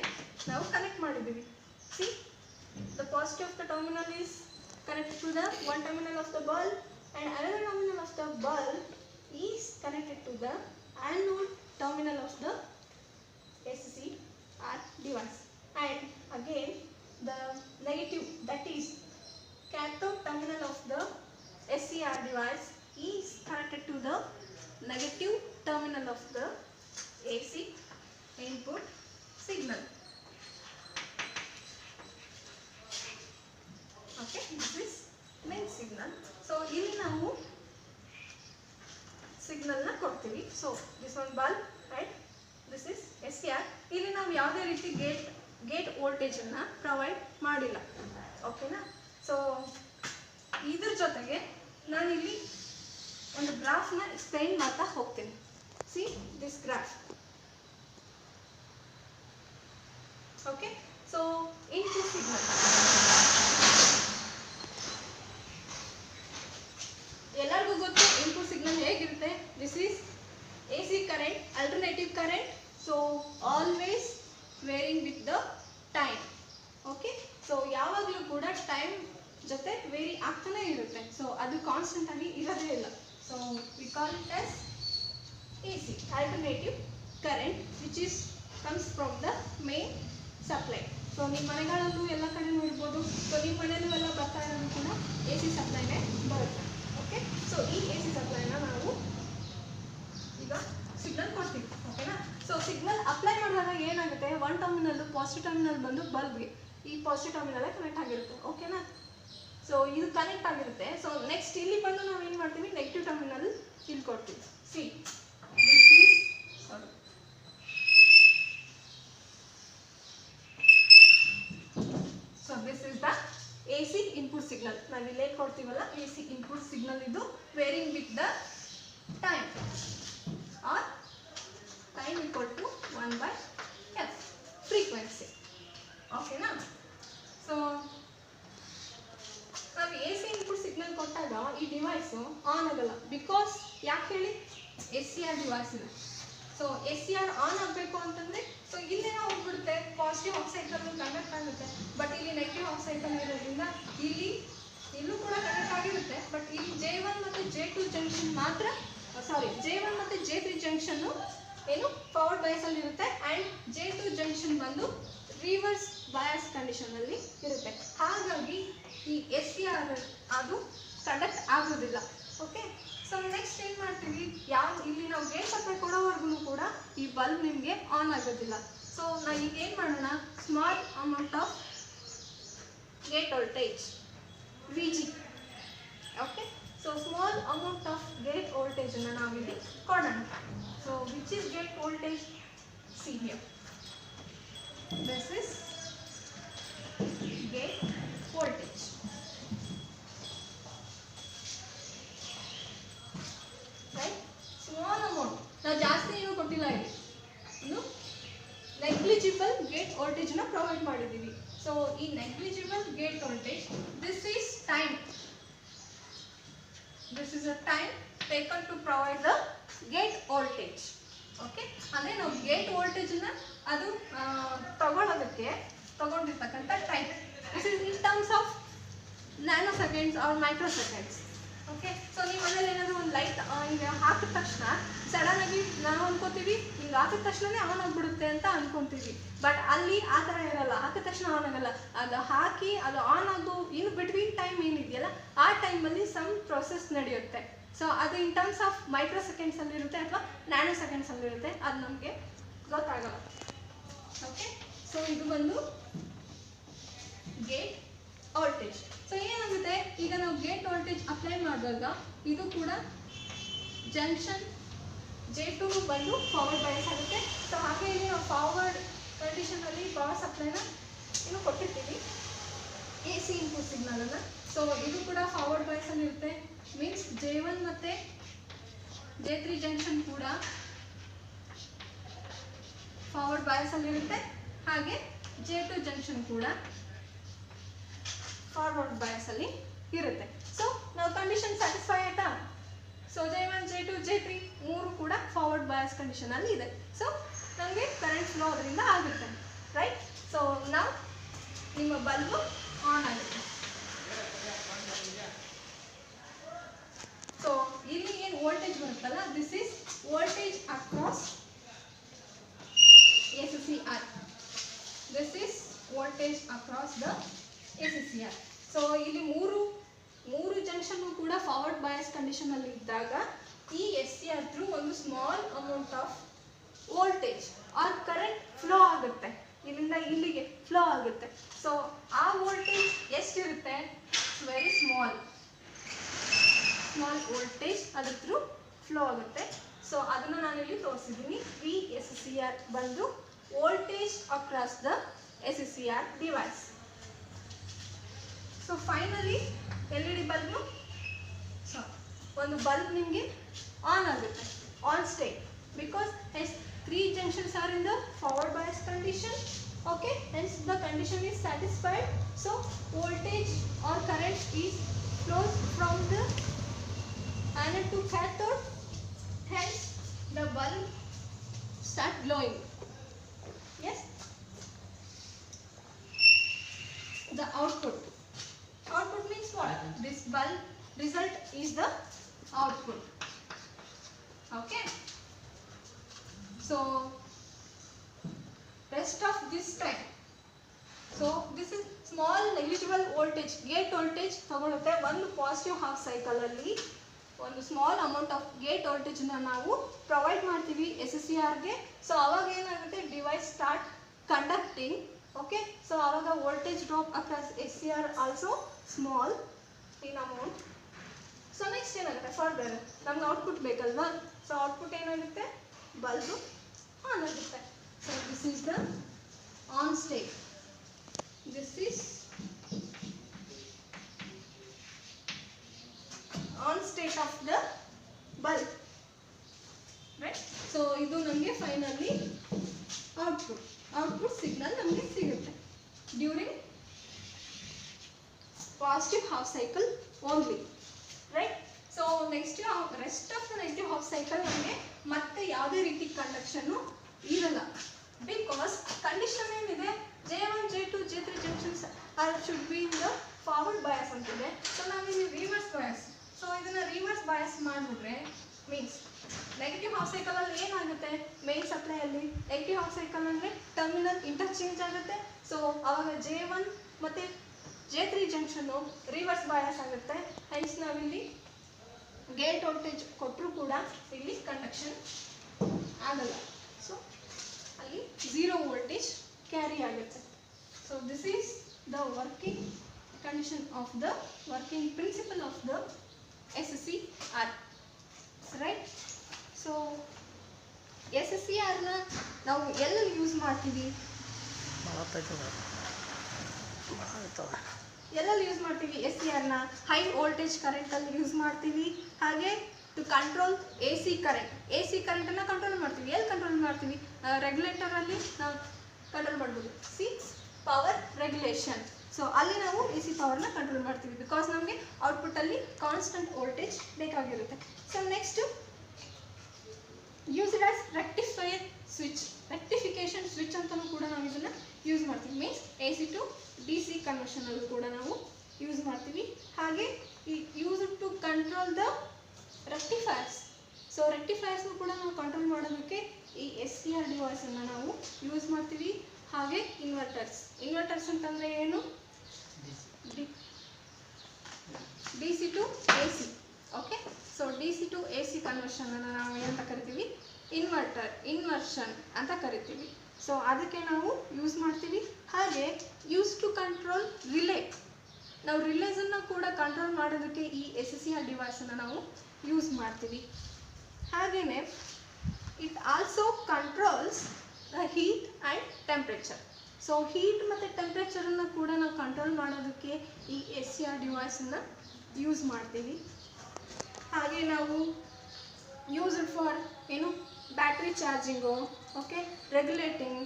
ನಾವು ಕನೆಕ್ಟ್ ಮಾಡಿದ್ದೀವಿ. See, the positive of the terminal is connected to the one terminal of the bulb, and another terminal of the bulb is connected to the anode terminal of the SCR device, and again the negative, that is cathode terminal of the SCR device, is connected to the negative terminal of the AC input signal. Okay, this is main signal. So ಇಲ್ಲಿ ನಾವು signal ನ ಕೊಡ್ತೀವಿ. So this one bulb, right? This is SCR. ಇಲ್ಲಿ ನಾವು ಯಾವುದೇ ರೀತಿ gate voltage ಅನ್ನ provide ಮಾಡಿಲ್ಲ. ಓಕೆನಾ? ಸೊ ಇದ್ರ ಜೊತೆಗೆ ನಾನು ಇಲ್ಲಿ ಒಂದು ಗ್ರಾಫ್ ನ ಎಕ್ಸ್ಪ್ಲೈನ್ ಮಾಡ್ತಾ ಹೋಗ್ತೀನಿ. See this graph. Okay, so input signal. ಎಲ್ಲರಿಗೂ ಗೊತ್ತು ಇನ್ಪುಟ್ ಸಿಗ್ನಲ್ ಹೇಗಿರುತ್ತೆ. This is AC current, alternative current, so always varying with the time. Okay, so ಯಾವಾಗಲೂ ಕೂಡ ಟೈಮ್ ಜೊತೆ ವೇರಿ ಆಗ್ತಾನೆ ಇರುತ್ತೆ. ಸೊ ಅದು ಕಾನ್ಸ್ಟೆಂಟ್ ಆಗಿ ಇರೋದೇ ಇಲ್ಲ. So we call it as AC, alternative current, which is comes from the main supply. So ನಿಮ್ಮ ಮನೆಗಳಲ್ಲೂ ಎಲ್ಲ ಕಡೆ ನೋಡ್ಬೋದು. ಸೊ ನಿಮ್ಮ ಮನೆಯಲ್ಲೂ ಎಲ್ಲ ಬರ್ತಾ ಇರೋದು ಕೂಡ AC ಸಪ್ಲೈನೇ ಬರುತ್ತೆ. ಓಕೆ, ಸೊ ಈ AC ಸಪ್ಲೈನ ನಾವು ಈಗ ಸಿಗ್ನಲ್ ಕೊಡ್ತೀವಿ. ಓಕೆನಾ? ಸೊ ಸಿಗ್ನಲ್ ಅಪ್ಲೈ ಮಾಡಿದಾಗ ಏನಾಗುತ್ತೆ, ಒನ್ ಟರ್ಮಿನಲ್ ಪಾಸಿಟಿವ್ ಟರ್ಮಿನಲ್ ಬಂದು ಬಲ್ಬ್ಗೆ ಈ ಪಾಸಿಟಿವ್ ಟರ್ಮಿನಲ್ ಕನೆಕ್ಟ್ ಆಗಿರುತ್ತೆ. ಓಕೆನಾ? ಸೊ ಇದು ಕನೆಕ್ಟ್ ಆಗಿರುತ್ತೆ. ಸೊ ನೆಕ್ಸ್ಟ್ ಇಲ್ಲಿ ಬಂದು ನಾವು ಏನು ಮಾಡ್ತೀವಿ, ನೆಗೆಟಿವ್ ಟರ್ಮಿನಲ್ ಇಲ್ಲಿ ಕೊಡ್ತೀವಿ. C this is so this is the AC input signal. ನಾವು ಇಲ್ಲಿ ಏನು ಕೊಡ್ತೀವಲ್ಲ AC input signal ಇದು varying with the time or time equal to 1/f frequency. ಓಕೆನಾ? ಸೊ ನಾವು AC input signal ಕೊಟ್ಟಾಗ ಈ ಡಿವೈಸು ಆನ್ ಆಗಲ್ಲ. ಬಿಕಾಸ್ ಯಾಕೆ ಹೇಳಿ, SCR ಡಿವೈಸ್ ಇದೆ. ಸೊ SCR ಆನ್ ಆಗಬೇಕು ಅಂತಂದರೆ ಸೊ ಇಲ್ಲೇನೋ ಹೋಗ್ಬಿಡುತ್ತೆ, ಪಾಸಿಟಿವ್ ಆಫ್ ಸೈಕಲ್ ಕನೆಕ್ಟ್ ಆಗುತ್ತೆ. ಬಟ್ ಇಲ್ಲಿ ನೆಗೆಟಿವ್ ಆಫ್ ಸೈಕಲ್ ಇರೋದ್ರಿಂದ ಇಲ್ಲೂ ಕೂಡ ಕನೆಕ್ಟ್ ಆಗಿರುತ್ತೆ. ಬಟ್ ಇಲ್ಲಿ J1 ಮತ್ತು J2 ಜಂಕ್ಷನ್ ಮಾತ್ರ, ಸಾರಿ J1 ಮತ್ತು J3 ಜಂಕ್ಷನ್ನು ಏನು ಫಾರ್ವರ್ಡ್ ಬಯಾಸಲ್ಲಿ ಇರುತ್ತೆ, ಆ್ಯಂಡ್ J2 ಜಂಕ್ಷನ್ ಬಂದು ರಿವರ್ಸ್ ಬಯಾಸ್ ಕಂಡೀಷನಲ್ಲಿ ಇರುತ್ತೆ. ಹಾಗಾಗಿ ಈ SCR ಅದು ಕಂಡಕ್ಟ್ ಆಗೋದಿಲ್ಲ. ಓಕೆ, ಸೊ ನೆಕ್ಸ್ಟ್ ಏನು ಮಾಡ್ತೀವಿ, ಇಲ್ಲಿ ನಾವು ಗೇಟ್ ಸಪ್ಲೈ ಕೊಡೋವರೆಗೂ ಕೂಡ ಈ ಬಲ್ಬ್ ನಿಮಗೆ ಆನ್ ಆಗೋದಿಲ್ಲ. ಸೊ ನಾವು ಈಗ ಏನು ಮಾಡೋಣ, small amount of gate voltage VG. Okay, so small amount of gate ವೋಲ್ಟೇಜನ್ನು ನಾವಿಲ್ಲಿ ಕೊಡೋಣ. So which is gate voltage, see here, this is gate voltage. Small amount, ನಾವು ಜಾಸ್ತಿ ಏನು ಕೊಟ್ಟಿಲ್ಲ, ಇಲ್ಲಿ ನೆಗ್ಲಿಜಿಬಲ್ ಗೇಟ್ ವೋಲ್ಟೇಜ್ನ ಪ್ರೊವೈಡ್ ಮಾಡಿದ್ದೀವಿ. ಸೊ ಈ negligible gate voltage, this is time, this is a time taken to provide the gate voltage. Okay, ಅಂದರೆ ನಾವು ಗೇಟ್ ವೋಲ್ಟೇಜನ್ನ ಅದು ತಗೊಂಡಿರ್ತಕ್ಕಂಥ time. This is in terms of nano seconds R micro seconds. Okay, so ನೀವು ಮನೇಲಿ ಏನಾದರೂ ಒಂದು light ಹಿಂಗೆ ಹಾಕಿದ ತಕ್ಷಣ ಸಡನ್ನಾಗಿ ನಾವು ಅನ್ಕೋತೀವಿ ಹಿಂಗೆ ಹಾಕಿದ ತಕ್ಷಣನೇ ಆನ್ ಆಗಿಬಿಡುತ್ತೆ ಅಂತ ಅನ್ಕೊತೀವಿ. ಬಟ್ ಅಲ್ಲಿ ಆ ಥರ ಇರಲ್ಲ, ಹಾಕಿದ ತಕ್ಷಣ ಆನ್ ಆಗಲ್ಲ. ಅದು ಹಾಕಿ ಅದು ಆನ್ ಆಗೋ ಇನ್ನು ಬಿಟ್ವೀನ್ ಟೈಮ್ ಏನಿದೆಯಲ್ಲ ಆ ಟೈಮಲ್ಲಿ ಸಮ್ ಪ್ರೊಸೆಸ್ ನಡೆಯುತ್ತೆ. ಸೊ ಅದು ಇನ್ ಟರ್ಮ್ಸ್ ಆಫ್ ಮೈಕ್ರೋ ಸೆಕೆಂಡ್ಸಲ್ಲಿರುತ್ತೆ ಅಥವಾ ನ್ಯಾನೋ ಸೆಕೆಂಡ್ಸಲ್ಲಿರುತ್ತೆ, ಅದು ನಮಗೆ ಗೊತ್ತಾಗಲ್ಲ. ಓಕೆ, ಸೊ ಇದು ಬಂದು ಗೇಟ್ ವೋಲ್ಟೇಜ್. ಸೊ ಏನಾಗುತ್ತೆ, ಈಗ ನಾವು ಗೇಟ್ ವೋಲ್ಟೇಜ್ ಅಪ್ಲೈ ಮಾಡಿದಾಗ ಇದು ಕೂಡ ಜಂಕ್ಷನ್ J2 ಬಂದು ಫಾರ್ವರ್ಡ್ ಬಯಾಸ್ ಆಗುತ್ತೆ. ಸೊ ಹಾಗೆ ಇಲ್ಲಿ ನಾವು ಫಾರ್ವರ್ಡ್ ಕಂಡೀಷನಲ್ಲಿ ಪವರ್ ಸಪ್ಲೈನ ಇನ್ನು ಕೊಟ್ಟಿರ್ತೀವಿ AC ಇನ್ಪುಟ್ ಸಿಗ್ನಲನ್ನು. ಸೊ ಇದು ಕೂಡ ಫಾರ್ವರ್ಡ್ ಬಯಾಸಲ್ಲಿ ಇರುತ್ತೆ. ಮೀನ್ಸ್ J1 ಮತ್ತು J3 ಜಂಕ್ಷನ್ ಕೂಡ ಫಾರ್ವರ್ಡ್ ಬಯಾಸಲ್ಲಿ ಇರುತ್ತೆ, ಹಾಗೆ J2 ಜಂಕ್ಷನ್ ಕೂಡ ಫಾರ್ವರ್ಡ್ ಬಯಾಸಲ್ಲಿ ಇರುತ್ತೆ. ಸೊ ನಾವು ಕಂಡೀಷನ್ ಸ್ಯಾಟಿಸ್ಫೈ ಆಯಿತಾ. ಸೊ J1, J2, J3 ಮೂರು ಕೂಡ ಫಾರ್ವರ್ಡ್ ಬಯಾಸ್ ಕಂಡೀಷನಲ್ಲಿ ಇದೆ. ಸೊ ನಮಗೆ ಕರೆಂಟ್ ಫ್ಲೋ ಅದರಿಂದ ಆಗುತ್ತೆ, ರೈಟ್. ಸೊ ನಾವು ನಿಮ್ಮ ಬಲ್ಬು ಆನ್ ಆಗುತ್ತೆ. ವೋಲ್ಟೇಜ್ ಬರುತ್ತಲ್ಲ, this is voltage across SCR. This is voltage across the SCR. So ಇಲ್ಲಿ ಮೂರು ಜಂಕ್ಷನ್ ಕೂಡ ಫಾರ್ವರ್ಡ್ ಬಯಾಸ್ ಕಂಡೀಷನ್ ಅಲ್ಲಿ ಇದ್ದಾಗ ಈ SCR ಥ್ರೂ ಒಂದು small amount of voltage or current flow ಆಗುತ್ತೆ, ಇಲ್ಲಿಂದ ಇಲ್ಲಿಗೆ ಫ್ಲೋ ಆಗುತ್ತೆ. ಸೊ ಆ ವೋಲ್ಟೇಜ್ ಎಷ್ಟಿರುತ್ತೆ? ವೆರಿ ಸ್ಮಾಲ್ ವೋಲ್ಟೇಜ್ ಅದ್ರ ಥ್ರೂ ಫ್ಲೋ ಆಗುತ್ತೆ. ಸೊ ಅದನ್ನು ನಾನಿಲ್ಲಿ ತೋರಿಸಿದ್ದೀನಿ. VSCR ಬಂದು voltage across the SCR device. So finally LED bulb ಒಂದು ಬಲ್ಬ್ ನಿಮಗೆ ಆನ್ ಆಗುತ್ತೆ, on state, because hence 3 junctions are in the forward bias condition. Okay, hence the condition is satisfied. So voltage or current is flows from the anode to cathode, hence the bulb start glowing. Yes, the output means what? This bulb result is the output. Okay, so rest of this time, so this is small negligible voltage, gate voltage ತಗೊಳುತ್ತೆ. ಒಂದು positive half cycle ಅಲ್ಲಿ ಒಂದು small amount of gate voltage ನಾವು provide ಮಾಡ್ತೀವಿ SCR ಗೆ. So ಅವಾಗ ಏನಾಗುತ್ತೆ, device start conducting. Okay, so ಅವಾಗ voltage drop across SCR also small in amount. So next ಏನಾಗುತ್ತೆ, ಫರ್ದರ್ ನಮ್ಗೆ ಔಟ್ಪುಟ್ ಬೇಕಲ್ವಾ? ಸೊ ಔಟ್ಪುಟ್ ಏನಾಗುತ್ತೆ, ಬಲ್ಬು ಆನ್ ಆಗುತ್ತೆ. So this is the on state, this is on state of the bulb, right? So ಇದು ನಮಗೆ finally output signal ನಮಗೆ ಸಿಗುತ್ತೆ during positive half cycle only, right? So next rest of the negative half cycle ನಮಗೆ ಮತ್ತೆ ಯಾವುದೇ ರೀತಿ ಕಂಡಕ್ಷನ್ನು ಇರಲ್ಲ, because condition ಏನಿದೆ, J1, J2, J3 junctions should be in the forward bias ಅಂತಿದೆ. ಸೊ ನಾವಿಲ್ಲಿ ರಿವರ್ಸ್ ಬಯಾಸ್, ಸೊ ಇದನ್ನು ರಿವರ್ಸ್ ಬಯಾಸ್ ಮಾಡಿಬಿಟ್ರೆ ಮೀನ್ಸ್ ನೆಗೆಟಿವ್ ಹಾಫ್ ಸೈಕಲಲ್ಲಿ ಏನಾಗುತ್ತೆ, ಮೇನ್ ಸಪ್ಲೈಯಲ್ಲಿ ನೆಗೆಟಿವ್ ಹಾಫ್ ಸೈಕಲ್ ಅಂದರೆ ಟರ್ಮಿನಲ್ ಇಂಟರ್ಚೇಂಜ್ ಆಗುತ್ತೆ. ಸೊ ಆವಾಗ J1 ಮತ್ತು J3 ಜಂಕ್ಷನ್ನು ರಿವರ್ಸ್ ಬಯಾಸ್ ಆಗುತ್ತೆ. ಹೆನ್ಸ್ ನಾವಿಲ್ಲಿ ಗೇಟ್ ವೋಲ್ಟೇಜ್ ಕೊಟ್ಟರೂ ಕೂಡ ಇಲ್ಲಿ ಕಂಡಕ್ಷನ್ ಆಗಲ್ಲ. ಸೊ ಅಲ್ಲಿ 0 ವೋಲ್ಟೇಜ್ ಕ್ಯಾರಿ ಆಗುತ್ತೆ. So this is the working condition of the working principle of the SCR, right? So SCRನ ನಾವು ಎಲ್ಲೆಲ್ಲಿ ಯೂಸ್ ಮಾಡ್ತೀವಿ, ಎಲ್ಲೆಲ್ಲಿ ಯೂಸ್ ಮಾಡ್ತೀವಿ? SCRನ ಹೈ ವೋಲ್ಟೇಜ್ ಕರೆಂಟಲ್ಲಿ ಯೂಸ್ ಮಾಡ್ತೀವಿ. ಹಾಗೆ ಟು ಕಂಟ್ರೋಲ್ AC ಕರೆಂಟನ್ನು ಕಂಟ್ರೋಲ್ ಮಾಡ್ತೀವಿ. ಎಲ್ಲಿ ಕಂಟ್ರೋಲ್ ಮಾಡ್ತೀವಿ? ರೆಗ್ಯುಲೇಟರಲ್ಲಿ ನಾವು ಕಂಟ್ರೋಲ್ ಮಾಡ್ಬೋದು. ಪವರ್ ರೆಗ್ಯುಲೇಷನ್, ಸೊ ಅಲ್ಲಿ ನಾವು AC ಪವರ್ನ ಕಂಟ್ರೋಲ್ ಮಾಡ್ತೀವಿ, ಬಿಕಾಸ್ ನಮಗೆ ಔಟ್ಪುಟ್ಟಲ್ಲಿ ಕಾನ್ಸ್ಟೆಂಟ್ ವೋಲ್ಟೇಜ್ ಬೇಕಾಗಿರುತ್ತೆ. So next used as rectifier switch, rectification switch ಅಂತಲೂ ಕೂಡ ನಾವು ಇದನ್ನು ಯೂಸ್ ಮಾಡ್ತೀವಿ. ಮೀನ್ಸ್ AC ಟು DC ಕನ್ವರ್ಷನಲ್ಲೂ ಕೂಡ ನಾವು ಯೂಸ್ ಮಾಡ್ತೀವಿ. ಹಾಗೆ use to control the rectifiers, so ರೆಕ್ಟಿಫೈರ್ಸ್ನು ಕೂಡ ನಾವು ಕಂಟ್ರೋಲ್ ಮಾಡೋದಕ್ಕೆ ಈ SCR ಡಿವೈಸನ್ನು ನಾವು ಯೂಸ್ ಮಾಡ್ತೀವಿ. ಹಾಗೆ ಇನ್ವರ್ಟರ್ಸ್ ಅಂತಂದರೆ ಏನು? DC to AC. Okay, so DC to AC ಕನ್ವರ್ಷನನ್ನು ನಾವು ಏನಂತ ಕರಿತೀವಿ? ಇನ್ವರ್ಷನ್ ಅಂತ ಕರಿತೀವಿ. ಸೊ ಅದಕ್ಕೆ ನಾವು ಯೂಸ್ ಮಾಡ್ತೀವಿ. ಹಾಗೆ ಯೂಸ್ ಟು ಕಂಟ್ರೋಲ್ ರಿಲೇ, ನಾವು ರಿಲೇಸನ್ನು ಕೂಡ ಕಂಟ್ರೋಲ್ ಮಾಡೋದಕ್ಕೆ ಈ SCR ಡಿವೈಸನ್ನು ನಾವು ಯೂಸ್ ಮಾಡ್ತೀವಿ. ಹಾಗೆಯೇ it also controls the heat and temperature. So heat ಮತ್ತು ಟೆಂಪ್ರೇಚರನ್ನು ಕೂಡ ನಾವು ಕಂಟ್ರೋಲ್ ಮಾಡೋದಕ್ಕೆ ಈ SCR ಡಿವೈಸನ್ನು ಯೂಸ್ ಮಾಡ್ತೀವಿ. ಹಾಗೆ ನಾವು ಯೂಸ್ ಫಾರ್ ಏನು, battery charging, okay, regulating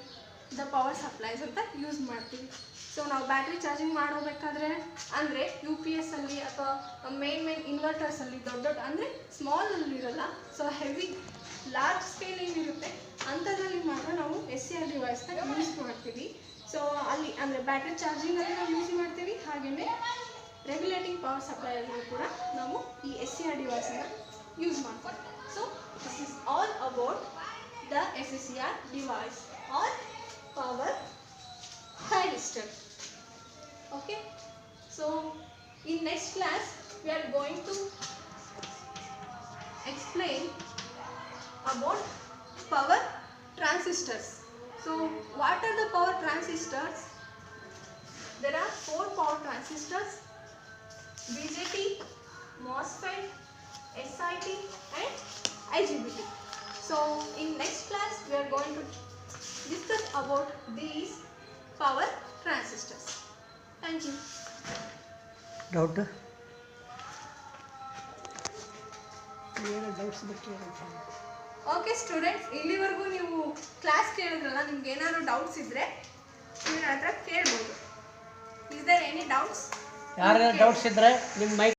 the power supplies ಅಂತ ಯೂಸ್ ಮಾಡ್ತೀವಿ. ಸೊ ನಾವು ಬ್ಯಾಟ್ರಿ ಚಾರ್ಜಿಂಗ್ ಮಾಡೋಬೇಕಾದ್ರೆ ಅಂದರೆ UPS ಅಲ್ಲಿ ಅಥವಾ ಮೇನ್ ಇನ್ವರ್ಟರ್ಸಲ್ಲಿ ದೊಡ್ಡ ಅಂದರೆ ಸ್ಮಾಲಲ್ಲಿ ಇರಲ್ಲ, ಸೊ ಹೆವಿ ಲಾರ್ಜ್ ಸ್ಕೇಲ್ ಏನಿರುತ್ತೆ ಅಂಥದ್ರಲ್ಲಿ ಮಾತ್ರ ನಾವು SCR ಡಿವೈಸ್ನ ಯೂಸ್ ಮಾಡ್ತೀವಿ. ಸೊ ಅಲ್ಲಿ ಅಂದರೆ ಬ್ಯಾಟ್ರಿ ಚಾರ್ಜಿಂಗಲ್ಲಿ ನಾವು ಯೂಸ್ ಮಾಡ್ತೀವಿ. ಹಾಗೆಯೇ ರೆಗ್ಯುಲೇಟಿಂಗ್ ಪವರ್ ಸಪ್ಲೈಯಲ್ಲಿ ಕೂಡ ನಾವು ಈ SCR ಡಿವೈಸನ್ನು ಯೂಸ್ ಮಾಡ್ತಾರೆ. So this is all about the SSCR device or power thyristor. Okay, so in next class we are going to explain about power transistors. So what are the power transistors? There are 4 power transistors: BJT, MOSFET, SIT and IGBT. So in next class we are going to discuss about these power transistors. Thank you. Doubt okay students, ಇಲ್ಲಿವರೆಗೂ ನೀವು class ಕೇಳಿದ್ರಲ್ಲ, ನಿಮ್ಗೆ ಏನಾದ್ರು doubts ಇದ್ರೆ ನೀವು ನನ್ನ ಹತ್ರ ಕೇಳ್ಬೋದು. Is there any doubts? ಯಾರು ಡೌಟ್ಸ್ ಇದ್ದರೆ ನಿಮ್ಮ ಮೈಕ್